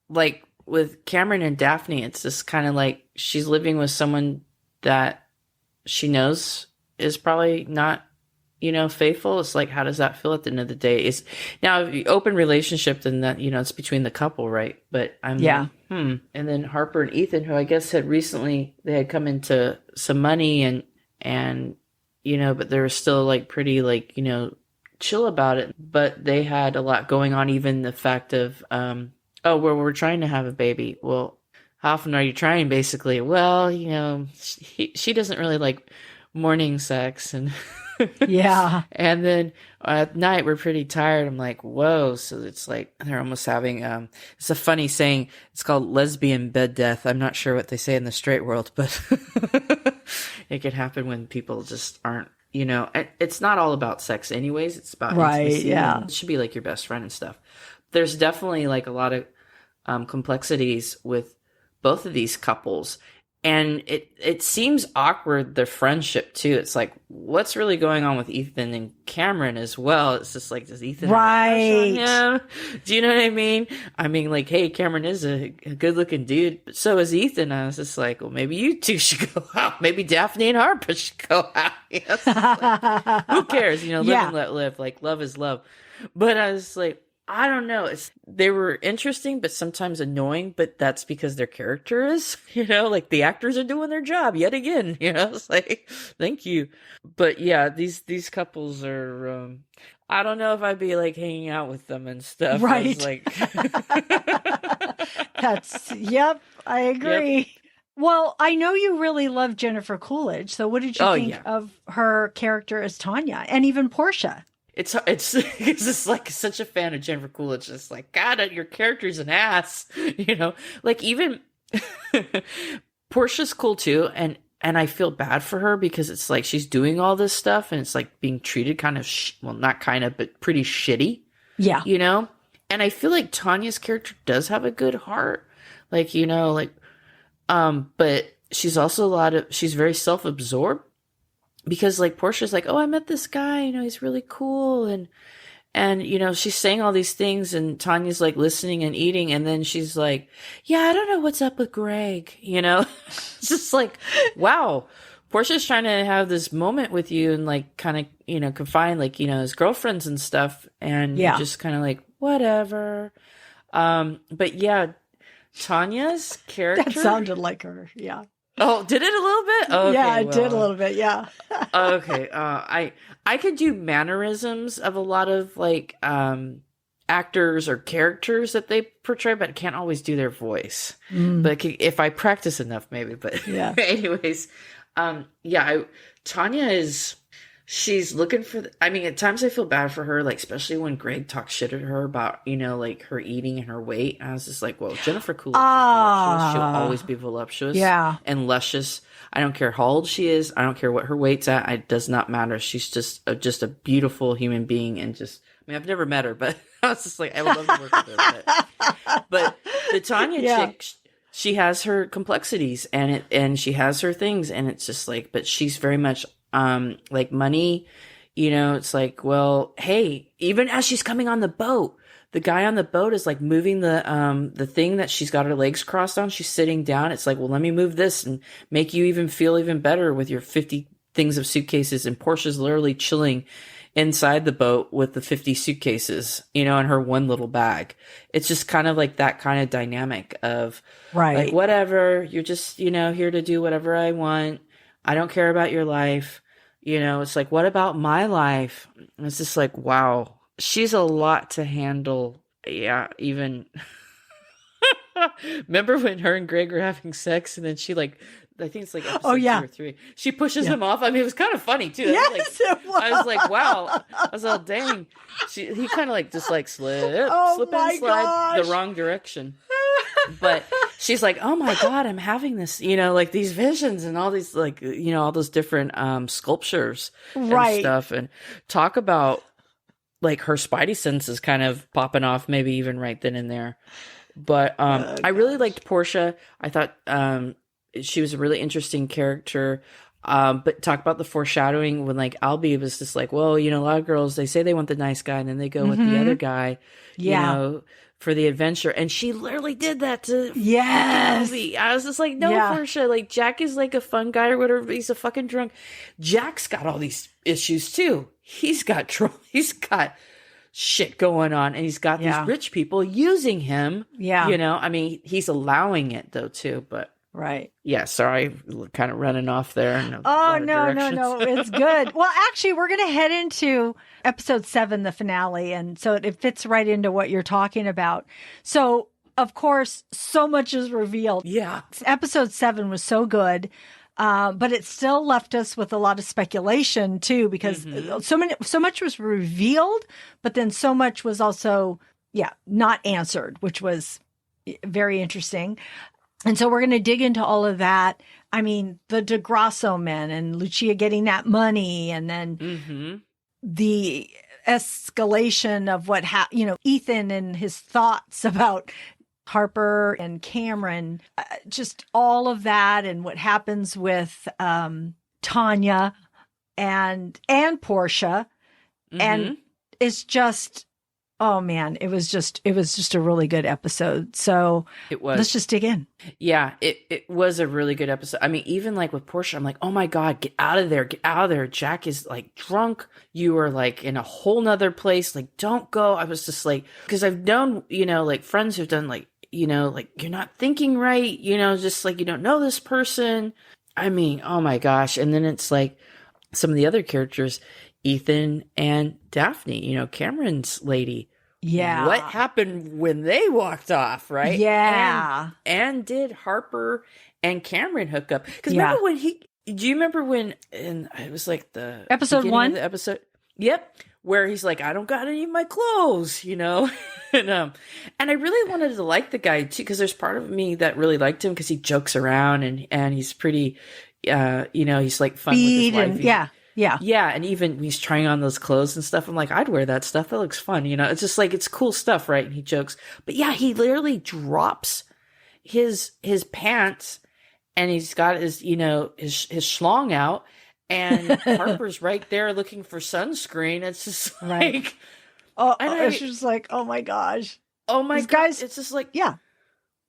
like with Cameron and Daphne, it's just kind of like she's living with someone that she knows is probably not, faithful. It's like, how does that feel at the end of the day? It's now open relationship, then that, it's between the couple, right? But I'm like, And then Harper and Ethan, who I guess had recently, they had come into some money and, but they were still like pretty like, chill about it. But they had a lot going on, even the fact of, we're trying to have a baby. Well, how often are you trying, basically? Well, she doesn't really like morning sex and yeah. And then at night we're pretty tired. I'm like, whoa. So it's like they're almost having it's a funny saying. It's called lesbian bed death. I'm not sure what they say in the straight world, but it could happen when people just aren't, it's not all about sex anyways. It's about intimacy. Yeah. It should be like your best friend and stuff. There's definitely like a lot of complexities with both of these couples. And it seems awkward, their friendship too. It's like, what's really going on with Ethan and Cameron as well? It's just like, does Ethan right? Have a crush on him? Do you know what I mean? I mean, like, hey, Cameron is a good looking dude, but so is Ethan. I was just like, well, maybe you two should go out. Maybe Daphne and Harper should go out. Yes. Like, who cares? Live and let live. Like, love is love. But I was like, I don't know. They were interesting, but sometimes annoying, but that's because their character is, like the actors are doing their job yet again, it's like, thank you. But yeah, these couples are, I don't know if I'd be like hanging out with them and stuff. Right. Like, yep, I agree. Yep. Well, I know you really love Jennifer Coolidge. So what did you think of her character as Tanya and even Portia? It's just like such a fan of Jennifer Coolidge. It's like, God, your character's an ass, like even Portia's cool too. And I feel bad for her because it's like, she's doing all this stuff and it's like being treated kind of, not kind of, but pretty shitty. Yeah. And I feel like Tanya's character does have a good heart. Like, but she's also she's very self-absorbed. Because like Portia's like, oh, I met this guy, he's really cool. And, she's saying all these things and Tanya's like listening and eating. And then she's like, yeah, I don't know what's up with Greg, It's just like, wow, Portia's trying to have this moment with you and like kind of, confine like, his girlfriends and stuff. And you're just kind of like, whatever. But yeah, Tanya's character. That sounded like her. Yeah. Oh, did it a little bit? Okay, yeah, it did a little bit. Yeah. Okay. I could do mannerisms of a lot of like actors or characters that they portray, but I can't always do their voice. But if I practice enough, maybe. But yeah. Anyways, Tanya is. She's looking for. At times I feel bad for her, like especially when Greg talks shit at her about like her eating and her weight. And I was just like, well, Jennifer Coolidge is voluptuous. She'll always be voluptuous, and luscious. I don't care how old she is. I don't care what her weight's at. It does not matter. She's just a beautiful human being, and just. I've never met her, but I was just like, I would love to work with her. But the Tanya chick. She has her complexities and she has her things, and it's just like, but she's very much. Like money, it's like, well, hey, even as she's coming on the boat, the guy on the boat is like moving the thing that she's got her legs crossed on. She's sitting down. It's like, well, let me move this and make you even feel even better with your 50 things of suitcases. And Portia's literally chilling inside the boat with the 50 suitcases, in her one little bag. It's just kind of like that kind of dynamic of like, whatever, you're just, here to do whatever I want. I don't care about your life. It's like, what about my life? And it's just like, wow, she's a lot to handle. Yeah, even Remember when her and Greg were having sex and then she like, I think it's like episode 2 or 3. She pushes him off. I mean, it was kind of funny too. Yes, it was. I was like, wow. I was all, dang. He kind of like just like slip and slide the wrong direction. But she's like, oh my God, I'm having this, like these visions and all these like, all those different sculptures and stuff. And talk about like her spidey senses kind of popping off, maybe even right then and there. But I really liked Portia. I thought she was a really interesting character. But talk about the foreshadowing when like Albie was just like, well, a lot of girls, they say they want the nice guy and then they go with the other guy, for the adventure. And she literally did that to Albie. I was just like, no, Portia, like Jack is like a fun guy or whatever, but he's a fucking drunk. Jack's got all these issues too. He's got shit going on and he's got these rich people using him. I mean, he's allowing it though too, but yeah, sorry, kind of running off there. No, it's good. Well, actually, we're going to head into episode 7, the finale, and so it fits right into what you're talking about. So, of course, so much is revealed. Yeah. Episode 7 was so good, but it still left us with a lot of speculation, too, because so much was revealed, but then so much was also, not answered, which was very interesting. And so we're going to dig into all of that. I mean, the Grasso men and Lucia getting that money and then the escalation of what Ethan and his thoughts about Harper and Cameron, just all of that and what happens with Tanya and Portia. And it's just, oh man, it was just a really good episode. So it was. Let's just dig in. Yeah, it was a really good episode. I mean, even like with Portia, I'm like, oh my God, get out of there. Get out of there. Jack is like drunk. You are like in a whole nother place. Like, don't go. I was just like, because I've known, like friends who've done like, like you're not thinking right, just like you don't know this person. I mean, oh my gosh. And then it's like some of the other characters, Ethan and Daphne, Cameron's lady. Yeah. What happened when they walked off, right? Yeah. And did Harper and Cameron hook up? Because remember when do you remember when, and it was like the episode 1? The episode. Yep. Where he's like, I don't got any of my clothes, and I really wanted to like the guy too, because there's part of me that really liked him because he jokes around and he's pretty, he's like fun with his wife. Yeah. And even he's trying on those clothes and stuff. I'm like, I'd wear that stuff. That looks fun. It's just like, it's cool stuff. Right. And he jokes, but yeah, he literally drops his pants and he's got his, his schlong out and Harper's right there looking for sunscreen. It's just like, she's just like, oh my gosh. Oh my God. Guys, it's just like,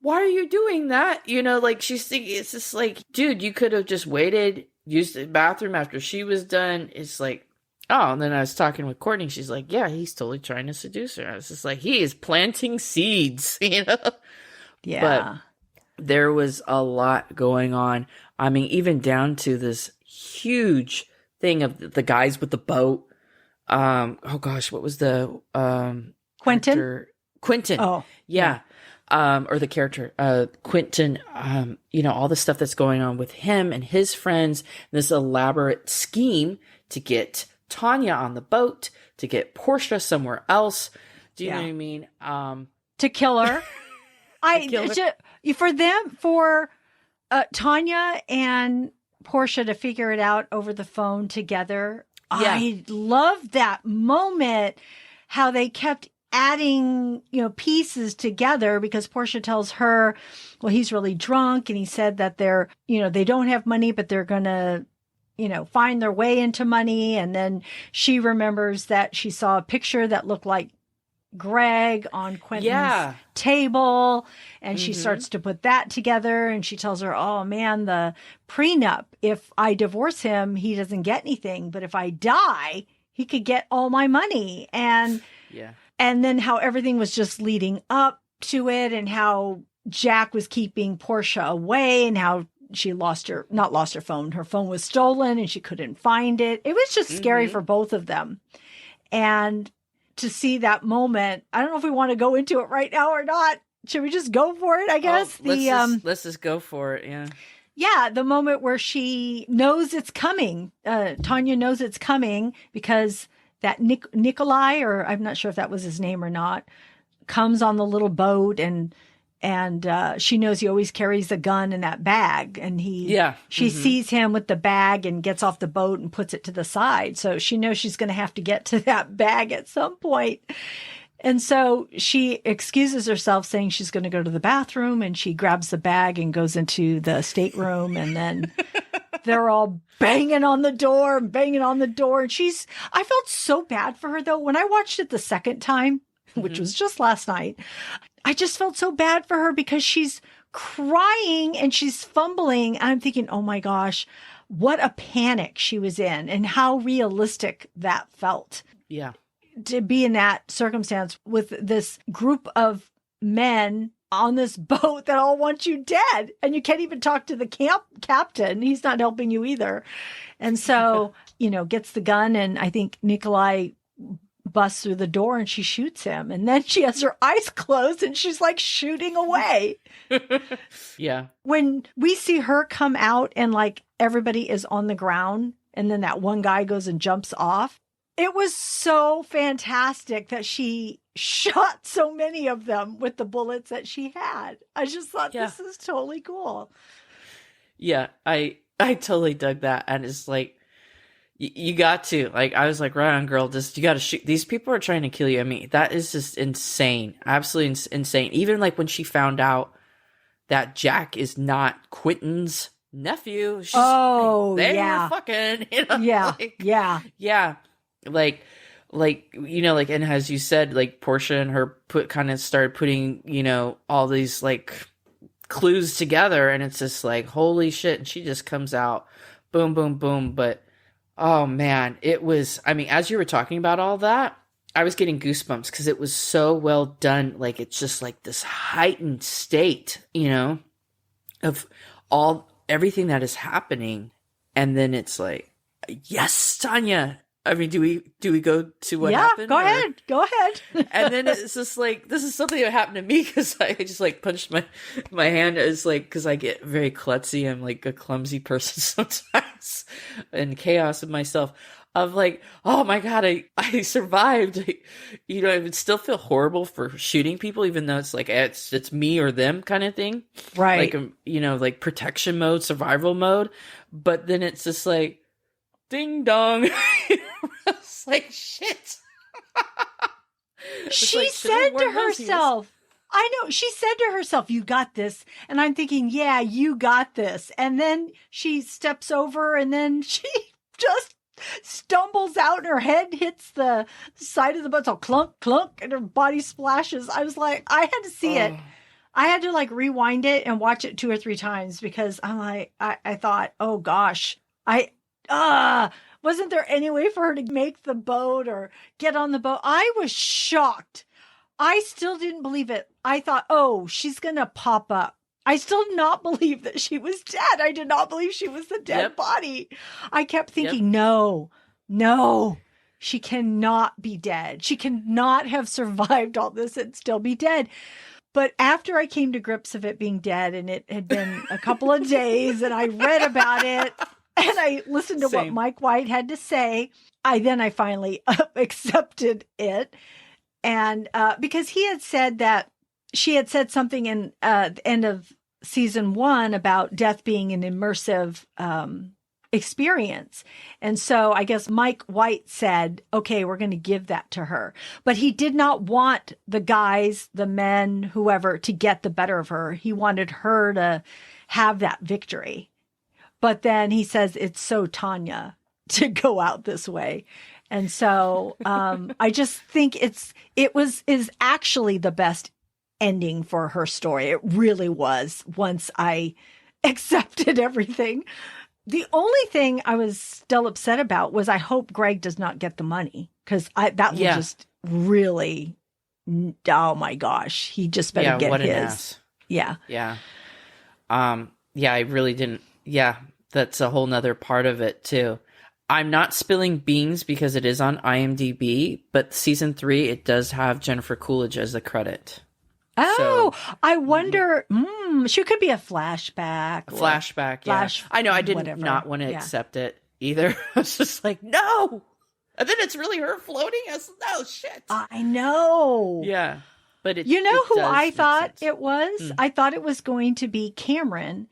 why are you doing that? Like she's thinking, it's just like, dude, you could have just waited, used the bathroom after she was done. It's like, oh, and then I was talking with Courtney. She's like, yeah, he's totally trying to seduce her. I was just like, he is planting seeds, Yeah. But there was a lot going on. I mean, even down to this huge thing of the guys with the boat. Oh gosh, what was the Quentin? Quentin. Oh, yeah. Or the character, Quentin, all the stuff that's going on with him and his friends, this elaborate scheme to get Tanya on the boat, to get Portia somewhere else. Do you know what I mean? To kill her. For Tanya and Portia to figure it out over the phone together. Yeah. I loved that moment, how they kept adding, pieces together because Portia tells her, well, he's really drunk. And he said that they're, they don't have money, but they're going to, find their way into money. And then she remembers that she saw a picture that looked like Greg on Quentin's table. And she starts to put that together. And she tells her, oh man, the prenup, if I divorce him, he doesn't get anything. But if I die, he could get all my money. And and then how everything was just leading up to it and how Jack was keeping Portia away and how she not lost her phone. Her phone was stolen and she couldn't find it. It was just scary for both of them. And to see that moment, I don't know if we want to go into it right now or not. Should we just go for it, I guess? Let's just go for it, yeah. Yeah, the moment where she knows it's coming. Tanya knows it's coming because that Nikolai, or I'm not sure if that was his name or not, comes on the little boat and she knows he always carries a gun in that bag. And she sees him with the bag and gets off the boat and puts it to the side. So she knows she's going to have to get to that bag at some point. And so she excuses herself saying she's going to go to the bathroom, and she grabs the bag and goes into the stateroom, and then they're all banging on the door. And I felt so bad for her though. When I watched it the second time, which was just last night, I just felt so bad for her because she's crying and she's fumbling. And I'm thinking, oh my gosh, what a panic she was in and how realistic that felt. Yeah. To be in that circumstance with this group of men on this boat that all want you dead, and you can't even talk to the captain. He's not helping you either. And so, gets the gun, and I think Nikolai busts through the door and she shoots him. And then she has her eyes closed and she's like shooting away. Yeah. When we see her come out and like everybody is on the ground, and then that one guy goes and jumps off. It was so fantastic that she shot so many of them with the bullets that she had. I just thought this is totally cool. Yeah, I totally dug that. And it's like, you got to, like, I was like, right on, girl, just, you got to shoot. These people are trying to kill you. I mean, that is just insane. Absolutely insane. Even like when she found out that Jack is not Quentin's nephew. She's they were fucking, Yeah. Yeah. Like, and as you said, like Portia and her started putting, all these like clues together, and it's just like, holy shit. And she just comes out, boom, boom, boom. But, oh man, it was, I mean, as you were talking about all that, I was getting goosebumps because it was so well done. Like, it's just like this heightened state, of everything that is happening. And then it's like, yes, Tanya. I mean, do we go to what happened? Go ahead. And then it's just like, this is something that happened to me because I just like punched my hand. It's like, because I get very klutzy. I'm like a clumsy person sometimes, and chaos of myself. Of like, oh my God, I survived. I would still feel horrible for shooting people, even though it's like, it's me or them kind of thing. Right. Like, like protection mode, survival mode. But then it's just like, ding dong. It's like, shit. She said to herself, I know, she said to herself, you got this. And I'm thinking, yeah, you got this. And then she steps over and then she just stumbles out and her head hits the side of the boat. So clunk, clunk, and her body splashes. I was like, I had to see it. I had to like rewind it and watch it 2 or 3 times because I'm like, I thought, oh gosh, wasn't there any way for her to make the boat or get on the boat? I was shocked. I still didn't believe it. I thought, oh, she's going to pop up. I still did not believe that she was dead. I did not believe she was the dead body. I kept thinking, no, she cannot be dead. She cannot have survived all this and still be dead. But after I came to grips of it being dead, and it had been a couple of days, and I read about it, and I listened to what Mike White had to say, I finally accepted it. And because he had said that she had said something in the end of season 1 about death being an immersive experience. And so I guess Mike White said, okay, we're going to give that to her. But he did not want the guys, the men, whoever, to get the better of her. He wanted her to have that victory. But then he says it's so Tanya to go out this way. And so I just think is actually the best ending for her story. It really was, once I accepted everything. The only thing I was still upset about was I hope Greg does not get the money, because that was just really, oh my gosh, he just better get what his. An ass. Yeah. Yeah. I really didn't. Yeah, that's a whole nother part of it too. I'm not spilling beans because it is on IMDb, but season 3, it does have Jennifer Coolidge as the credit. Oh, I wonder. She could be a flashback. Flashback, yeah. I know. I didn't not want to accept it either. I was just like, no. And then it's really her floating. I was, no shit. I know. Yeah, but you know who I thought sense. it was? I thought it was going to be Cameron,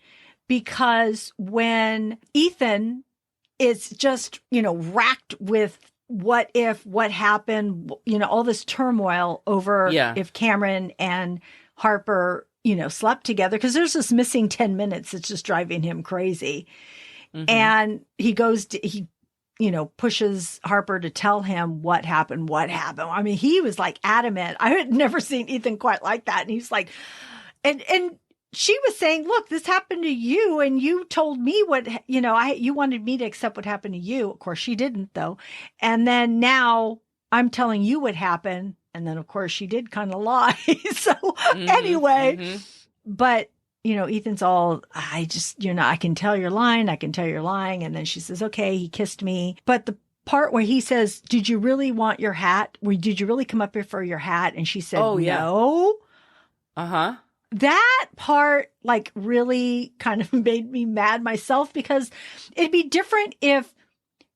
because when Ethan is just racked with what if, what happened, all this turmoil over if Cameron and Harper, slept together, because there's this missing 10 minutes that's just driving him crazy. And he pushes Harper to tell him what happened. I mean, he was like adamant. I had never seen Ethan quite like that. And he's like, and she was saying, look, this happened to you, and you told me what, you wanted me to accept what happened to you. Of course, she didn't, though. And then now I'm telling you what happened. And then, of course, she did kind of lie. So anyway, but, Ethan's all, I can tell you're lying. I can tell you're lying. And then she says, okay, he kissed me. But the part where he says, did you really want your hat? Did you really come up here for your hat? And she said, no. Uh-huh. That part really kind of made me mad myself, because it'd be different if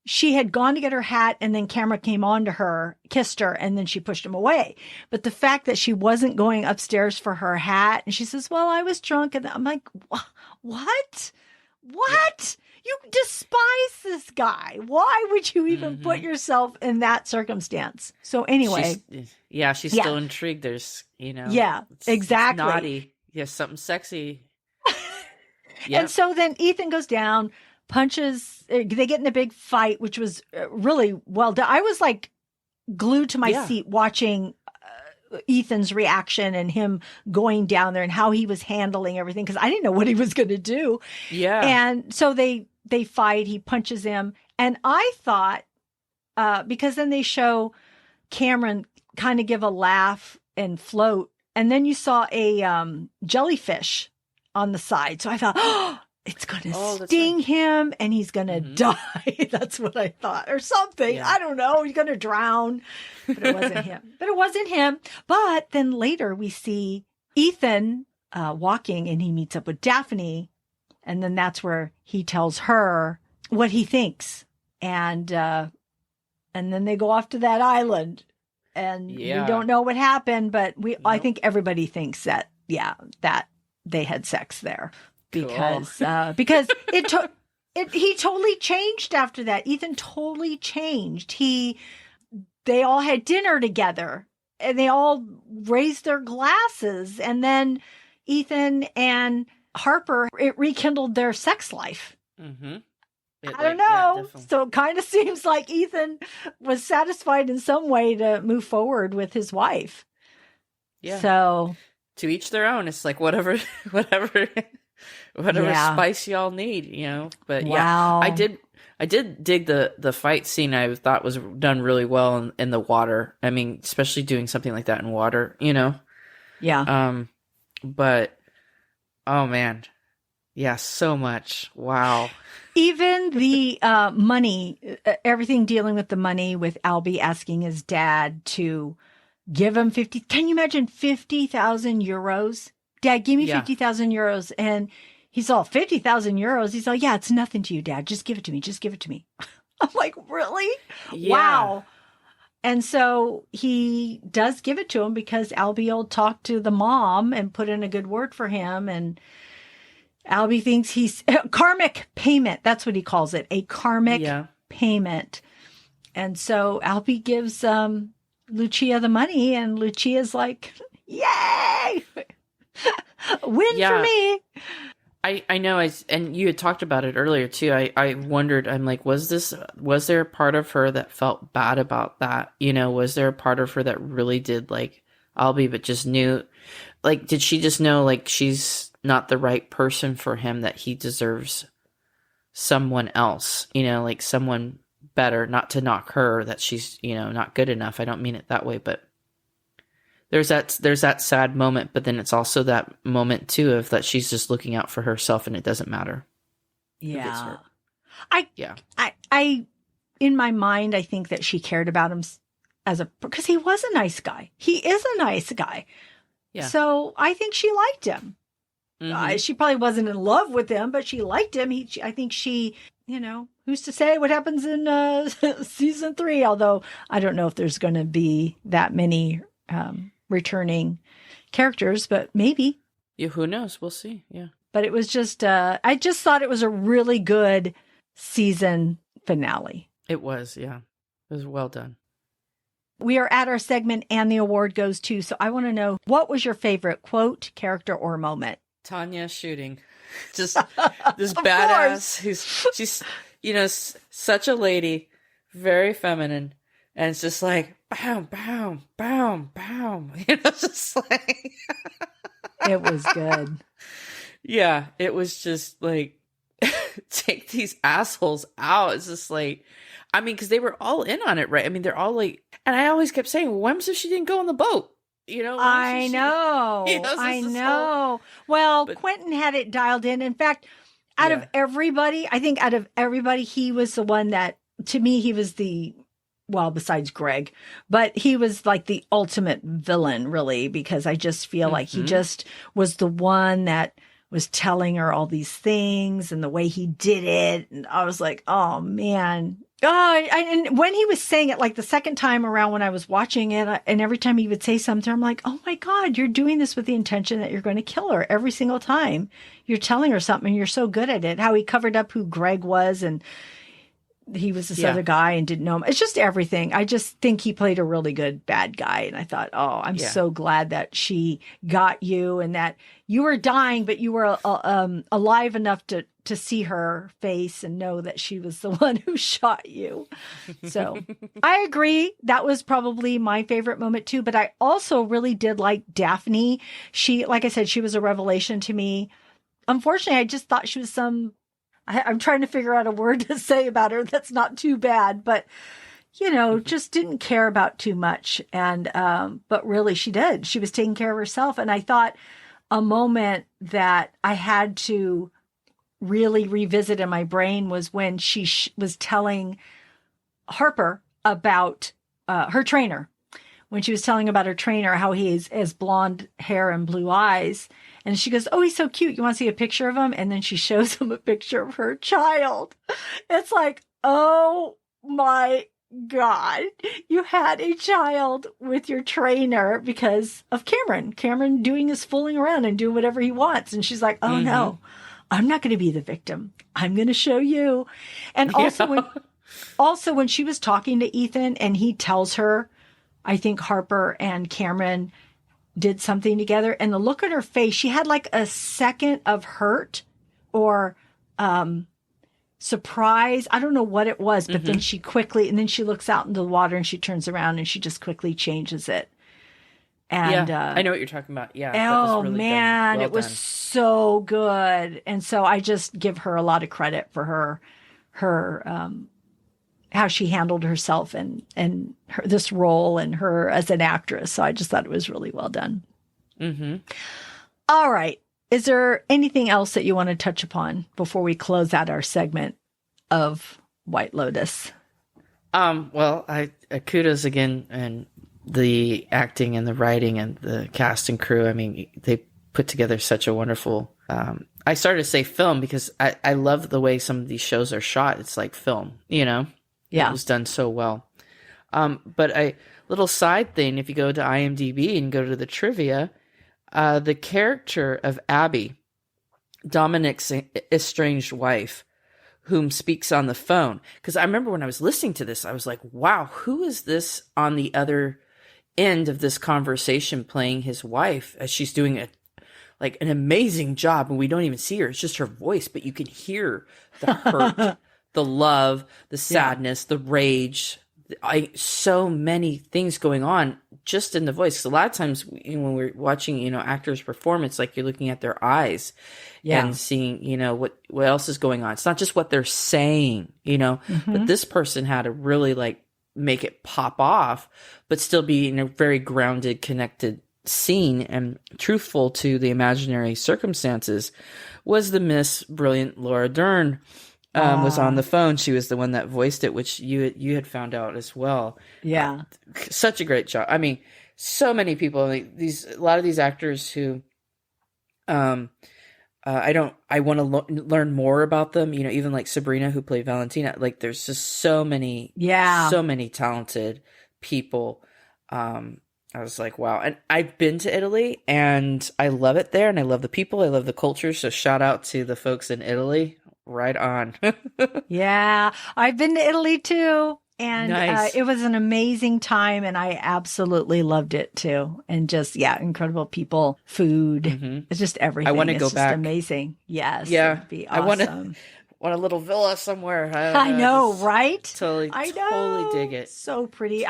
she had gone to get her hat and then Cameron came on to her, kissed her, and then she pushed him away. But the fact that she wasn't going upstairs for her hat, and she says, well, I was drunk. And I'm like, what? You despise this guy. Why would you even put yourself in that circumstance? So anyway. She's still intrigued. There's, exactly. It's naughty. Yes, something sexy. And so then Ethan goes down, punches, they get in a big fight, which was really well done. I was glued to my seat watching Ethan's reaction and him going down there and how he was handling everything, because I didn't know what he was going to do. Yeah. And so they fight, he punches him. And I thought, because then they show Cameron kind of give a laugh and float. And then you saw a jellyfish on the side. So I thought, it's going to sting him and he's going to die. That's what I thought, or something. Yeah. I don't know. He's going to drown. But it wasn't him. But then later we see Ethan walking, and he meets up with Daphne. And then that's where he tells her what he thinks. And then they go off to that island. And we don't know what happened, but I think everybody thinks that, that they had sex there. Because he totally changed after that. Ethan totally changed. They all had dinner together, and they all raised their glasses, and then Ethan and Harper, it rekindled their sex life. I don't know. So it kind of seems like Ethan was satisfied in some way to move forward with his wife. Yeah. So to each their own. It's like whatever spice y'all need, But I did dig the fight scene. I thought was done really well in the water. I mean, especially doing something like that in water, Yeah. But oh man, so much. Wow. Even the money, everything dealing with the money, with Albie asking his dad to give him 50. Can you imagine 50,000 euros? Dad, give me 50,000 euros. And he's all, 50,000 euros. He's all, yeah, it's nothing to you, Dad. Just give it to me. Just give it to me. I'm like, really? Yeah. Wow. And so he does give it to him because Albie will talk to the mom and put in a good word for him. And Albie thinks he's karmic payment. That's what he calls it. A karmic payment. And so Albie gives Lucia the money, and Lucia's like, yay! Win for me. I know, and you had talked about it earlier too. I wondered, I'm like, was there a part of her that felt bad about that? Was there a part of her that really did like Albie, but just knew, like, did she just know like she's not the right person for him, that he deserves someone else, like someone better, not to knock her, that she's, not good enough. I don't mean it that way, but there's that sad moment, but then it's also that moment too of that she's just looking out for herself and it doesn't matter. Yeah. I in my mind, I think that she cared about him because he was a nice guy. He is a nice guy, Yeah. So I think she liked him. She probably wasn't in love with him, but she liked him. I think she, who's to say what happens in season 3? Although I don't know if there's going to be that many returning characters, but maybe. Yeah, who knows? We'll see. Yeah. But it was just, I just thought it was a really good season finale. It was, yeah. It was well done. We are at our segment and the award goes to. So I want to know, what was your favorite quote, character, or moment? Tanya shooting. Just this badass she's such a lady, very feminine, and it's just like bam, bam, bam, bam. Just like it was good. Yeah, it was just like take these assholes out. It's just like, I mean, because they were all in on it, right? I mean, they're all like, and I always kept saying, when was if she didn't go on the boat? I know. I know. Well, Quentin had it dialed in. In fact, out of everybody, he was the one that, to me, he was besides Greg, but he was like the ultimate villain, really, because I just feel like he just was the one that was telling her all these things and the way he did it. And I was like, oh, man. And when he was saying it, like the second time around when I was watching it, and every time he would say something, I'm like, oh my God, you're doing this with the intention that you're going to kill her every single time. You're telling her something and you're so good at it. How he covered up who Greg was and he was this other guy and didn't know him. It's just everything. I just think he played a really good bad guy. And I thought, I'm so glad that she got you and that you were dying, but you were alive enough to see her face and know that she was the one who shot you. So I agree. That was probably my favorite moment too. But I also really did like Daphne. She, like I said, she was a revelation to me. Unfortunately, I just thought she was I'm trying to figure out a word to say about her that's not too bad, but just didn't care about too much. And, but really she did. She was taking care of herself. And I thought a moment that I had to really revisit in my brain was when she was telling Harper about, her trainer. When she was telling about her trainer, how he has blonde hair and blue eyes. And she goes, oh, he's so cute. You want to see a picture of him? And then she shows him a picture of her child. It's like, oh my God, you had a child with your trainer because of Cameron. Cameron doing his fooling around and doing whatever he wants. And she's like, oh no, I'm not going to be the victim. I'm going to show you. And also when she was talking to Ethan and he tells her, I think Harper and Cameron did something together, and the look on her face, she had like a second of hurt or surprise. I don't know what it was, but then she looks out into the water and she turns around and she just quickly changes it. And I know what you're talking about. Yeah. Oh really man, it was so good. And so I just give her a lot of credit for her how she handled herself and this role and her as an actress. So I just thought it was really well done. All right. Is there anything else that you want to touch upon before we close out our segment of White Lotus? Well, I kudos again and the acting and the writing and the cast and crew. I mean, they put together such a wonderful, I started to say film because I love the way some of these shows are shot. It's like film, Yeah. It was done so well. But a little side thing, if you go to IMDb and go to the trivia, the character of Abby, Dominic's estranged wife, whom speaks on the phone. Because I remember when I was listening to this, I was like, wow, who is this on the other end of this conversation playing his wife as she's doing an amazing job and we don't even see her. It's just her voice, but you can hear the hurt. The love, the sadness, the rage, so many things going on just in the voice. 'Cause a lot of times when we're watching, actors perform, it's like you're looking at their eyes and seeing, what else is going on. It's not just what they're saying, but this person had to really make it pop off, but still be in a very grounded, connected scene and truthful to the imaginary circumstances was the Miss Brilliant Laura Dern. was on the phone. She was the one that voiced it, which you had found out as well. Yeah. Such a great job. I mean, so many people, like a lot of these actors who, I want to learn more about them, you know, even like Sabrina who played Valentina. Like there's just so many talented people. I was like, wow. And I've been to Italy and I love it there and I love the people. I love the culture. So shout out to the folks in Italy. Right on. Yeah. I've been to Italy too. And Nice. It was an amazing time and I absolutely loved it too. And just, incredible people, food. It's just everything. I want to go just back. Amazing. Yes. Yeah. It'd be awesome. Want a little villa somewhere. I know, right? Totally dig it. So pretty.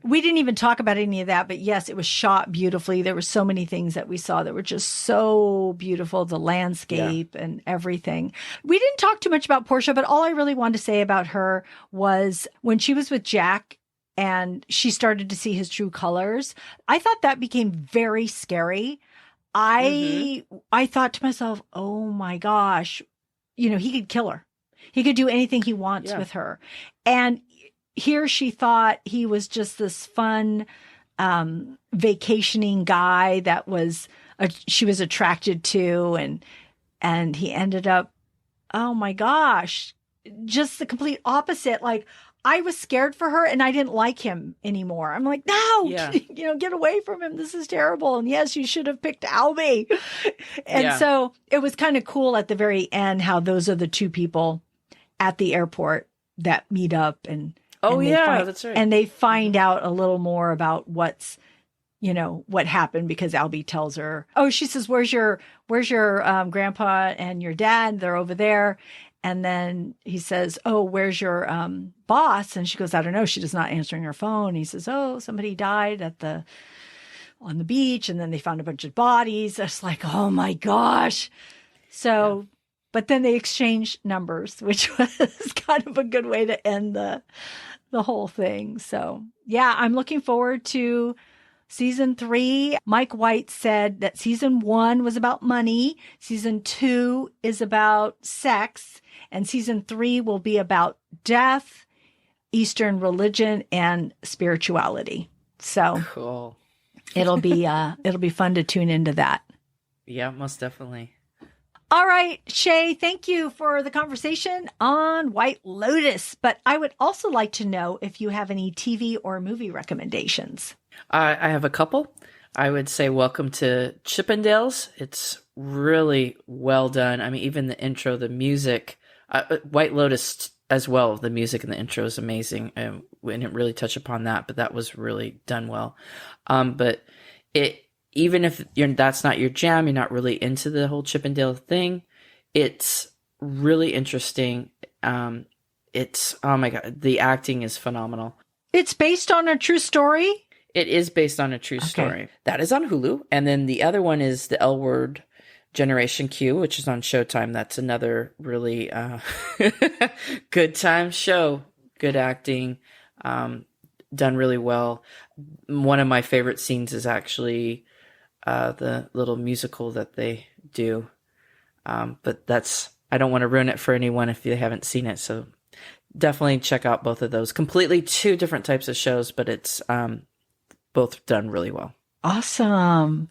We didn't even talk about any of that, but yes, it was shot beautifully. There were so many things that we saw that were just so beautiful, the landscape and everything. We didn't talk too much about Portia, but all I really wanted to say about her was when she was with Jack and she started to see his true colors, I thought that became very scary. I thought to myself, oh my gosh, you know, he could kill her. He could do anything he wants with her. And here she thought he was just this fun, vacationing guy that she was attracted to. And he ended up, oh my gosh, just the complete opposite. Like I was scared for her and I didn't like him anymore. I'm like, no, you know, get away from him. This is terrible. And yes, you should have picked Albie. And so it was kind of cool at the very end how those are the two people at the airport that meet up and that's right. And they find out a little more about what happened because Albie tells her, oh, she says, where's your grandpa and your dad? They're over there. And then he says, oh, where's your boss? And she goes, I don't know. She's just not answering her phone. He says, oh, somebody died on the beach. And then they found a bunch of bodies. It's like, oh my gosh. So, but then they exchanged numbers, which was kind of a good way to end the whole thing. So yeah, I'm looking forward to Season 3, Mike White said that Season 1 was about money. Season 2 is about sex. And Season 3 will be about death, Eastern religion, and spirituality. So cool. It'll be fun to tune into that. Yeah, most definitely. All right, Shay, thank you for the conversation on White Lotus. But I would also like to know if you have any TV or movie recommendations. I have a couple. I would say welcome to Chippendales. It's really well done. I mean, even the intro, the music, White Lotus as well. The music and the intro is amazing. And we didn't really touch upon that, but that was really done well. But even if that's not your jam, you're not really into the whole Chippendale thing, it's really interesting. It's, oh my God, the acting is phenomenal. It's based on a true story? It is based on a true story. That is on Hulu. And then the other one is the L Word Generation Q, which is on Showtime. That's another really good time show. Good acting. Done really well. One of my favorite scenes is actually the little musical that they do. But I don't want to ruin it for anyone if they haven't seen it. So definitely check out both of those. Completely two different types of shows, but it's both done really well. Awesome.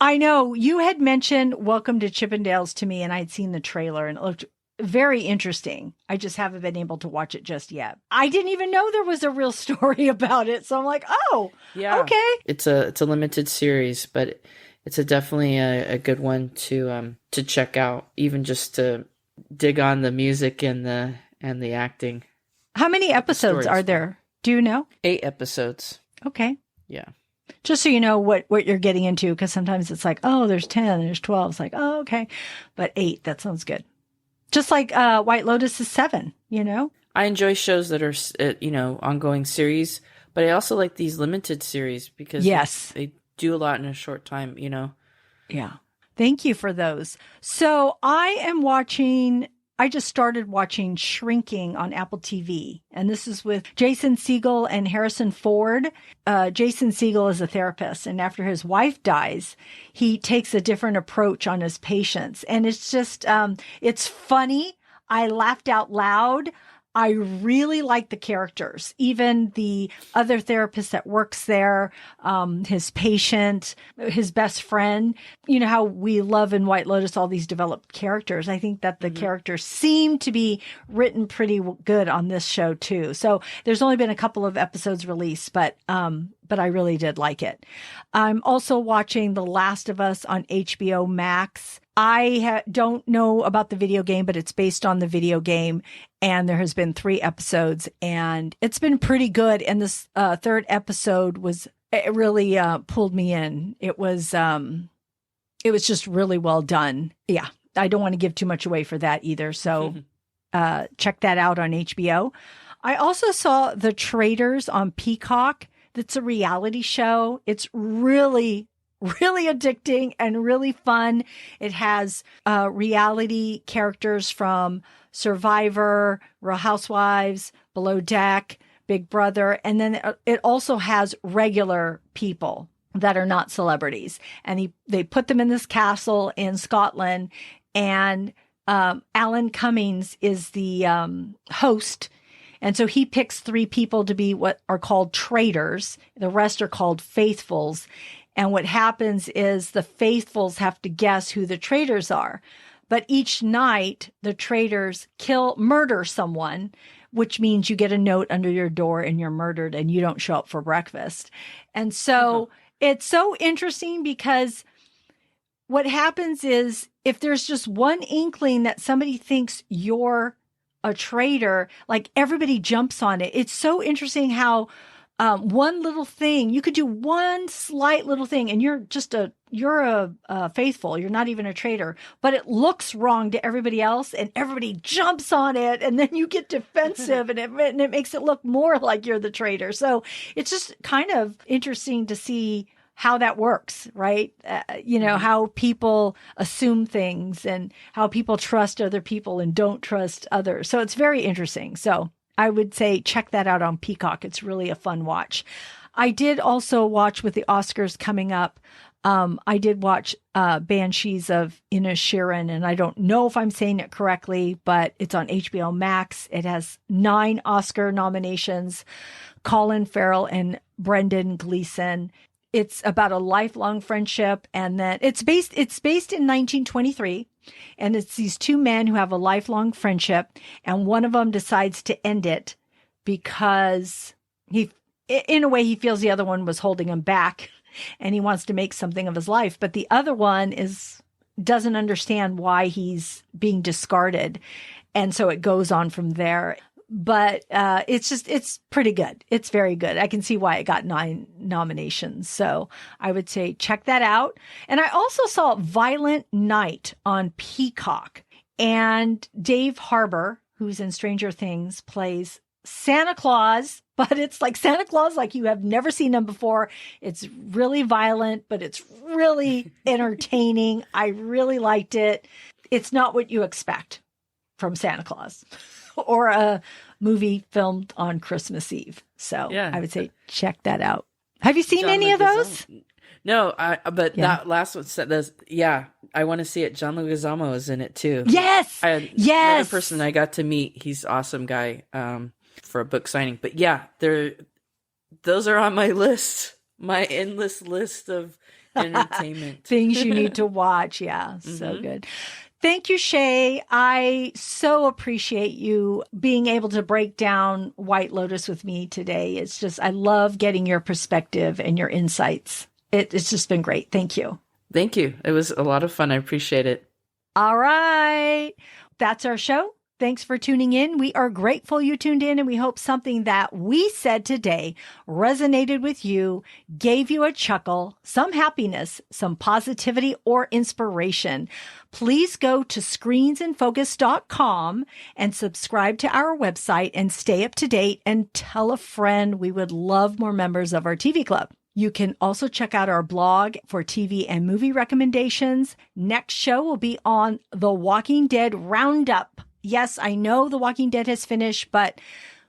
I know you had mentioned Welcome to Chippendales to me, and I'd seen the trailer and it looked very interesting. I just haven't been able to watch it just yet. I didn't even know there was a real story about it. So I'm like, oh, yeah, okay. It's a limited series, but it's definitely a good one to check out, even just to dig on the music and the acting. How many episodes are there? Do you know? 8 episodes. Okay. Yeah. Just so you know what you're getting into, because sometimes it's like, oh, there's 10, there's 12. It's like, oh, okay. But 8, that sounds good. Just like White Lotus is 7, you know? I enjoy shows that are, ongoing series, but I also like these limited series because they do a lot in a short time, you know? Yeah. Thank you for those. So I just started watching Shrinking on Apple TV, and this is with Jason Segel and Harrison Ford. Jason Segel is a therapist, and after his wife dies, he takes a different approach on his patients. And it's just, it's funny. I laughed out loud. I really like the characters, even the other therapist that works there, his patient, his best friend. You know how we love in White Lotus all these developed characters. I think that the characters seem to be written pretty good on this show too. So there's only been a couple of episodes released, but I really did like it. I'm also watching The Last of Us on HBO Max. I don't know about the video game, but it's based on the video game. And there has been 3 episodes and it's been pretty good. And this third episode it really pulled me in. It was just really well done. Yeah. I don't want to give too much away for that either. So check that out on HBO. I also saw The Traitors on Peacock. That's a reality show. It's really addicting and really fun. It has reality characters from Survivor, Real Housewives, Below Deck, Big Brother, and then it also has regular people that are not celebrities. And they put them in this castle in Scotland, and Alan Cummings is the host. And so he picks 3 people to be what are called traitors. The rest are called faithfuls. And what happens is the faithfuls have to guess who the traitors are. But each night, the traitors murder someone, which means you get a note under your door and you're murdered and you don't show up for breakfast. And so it's so interesting because what happens is if there's just one inkling that somebody thinks you're a traitor, like everybody jumps on it. It's so interesting how one little thing, you could do one slight little thing and you're a faithful. You're not even a traitor, but it looks wrong to everybody else and everybody jumps on it. And then you get defensive and it makes it look more like you're the traitor. So it's just kind of interesting to see how that works, right? How people assume things and how people trust other people and don't trust others. So it's very interesting. So I would say check that out on Peacock. It's really a fun watch. I did also watch with the Oscars coming up. I did watch Banshees of Inisherin, and I don't know if I'm saying it correctly, but it's on HBO Max. It has 9 Oscar nominations, Colin Farrell and Brendan Gleeson. It's about a lifelong friendship, and then it's based in 1923. And it's these 2 men who have a lifelong friendship, and one of them decides to end it because in a way, he feels the other one was holding him back and he wants to make something of his life. But the other one doesn't understand why he's being discarded. And so it goes on from there. But it's pretty good. It's very good. I can see why it got 9 nominations. So I would say check that out. And I also saw Violent Night on Peacock. And Dave Harbour, who's in Stranger Things, plays Santa Claus. But it's like Santa Claus like you have never seen him before. It's really violent, but it's really entertaining. I really liked it. It's not what you expect from Santa Claus. Or a movie filmed on Christmas Eve. So yeah. I would say check that out. Have you seen any of those? No, that last one said this. Yeah, I want to see it. John Leguizamo is in it too. Yes, Another person I got to meet. He's an awesome guy for a book signing. But yeah, those are on my list, my endless list of entertainment things you need to watch. Yeah, so good. Thank you, Shay. I so appreciate you being able to break down White Lotus with me today. It's just, I love getting your perspective and your insights. It's just been great. Thank you. Thank you. It was a lot of fun. I appreciate it. All right. That's our show. Thanks for tuning in. We are grateful you tuned in, and we hope something that we said today resonated with you, gave you a chuckle, some happiness, some positivity, or inspiration. Please go to screensinfocus.com and subscribe to our website and stay up to date, and tell a friend. We would love more members of our TV club. You can also check out our blog for TV and movie recommendations. Next show will be on The Walking Dead Roundup. Yes, I know The Walking Dead has finished, but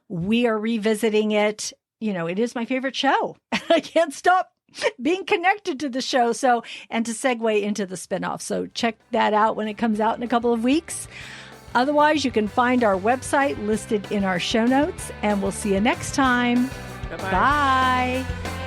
we are revisiting it. You know, it is my favorite show. I can't stop being connected to the show. So, and to segue into the spinoff. So check that out when it comes out in a couple of weeks. Otherwise, you can find our website listed in our show notes, and we'll see you next time. Bye-bye. Bye.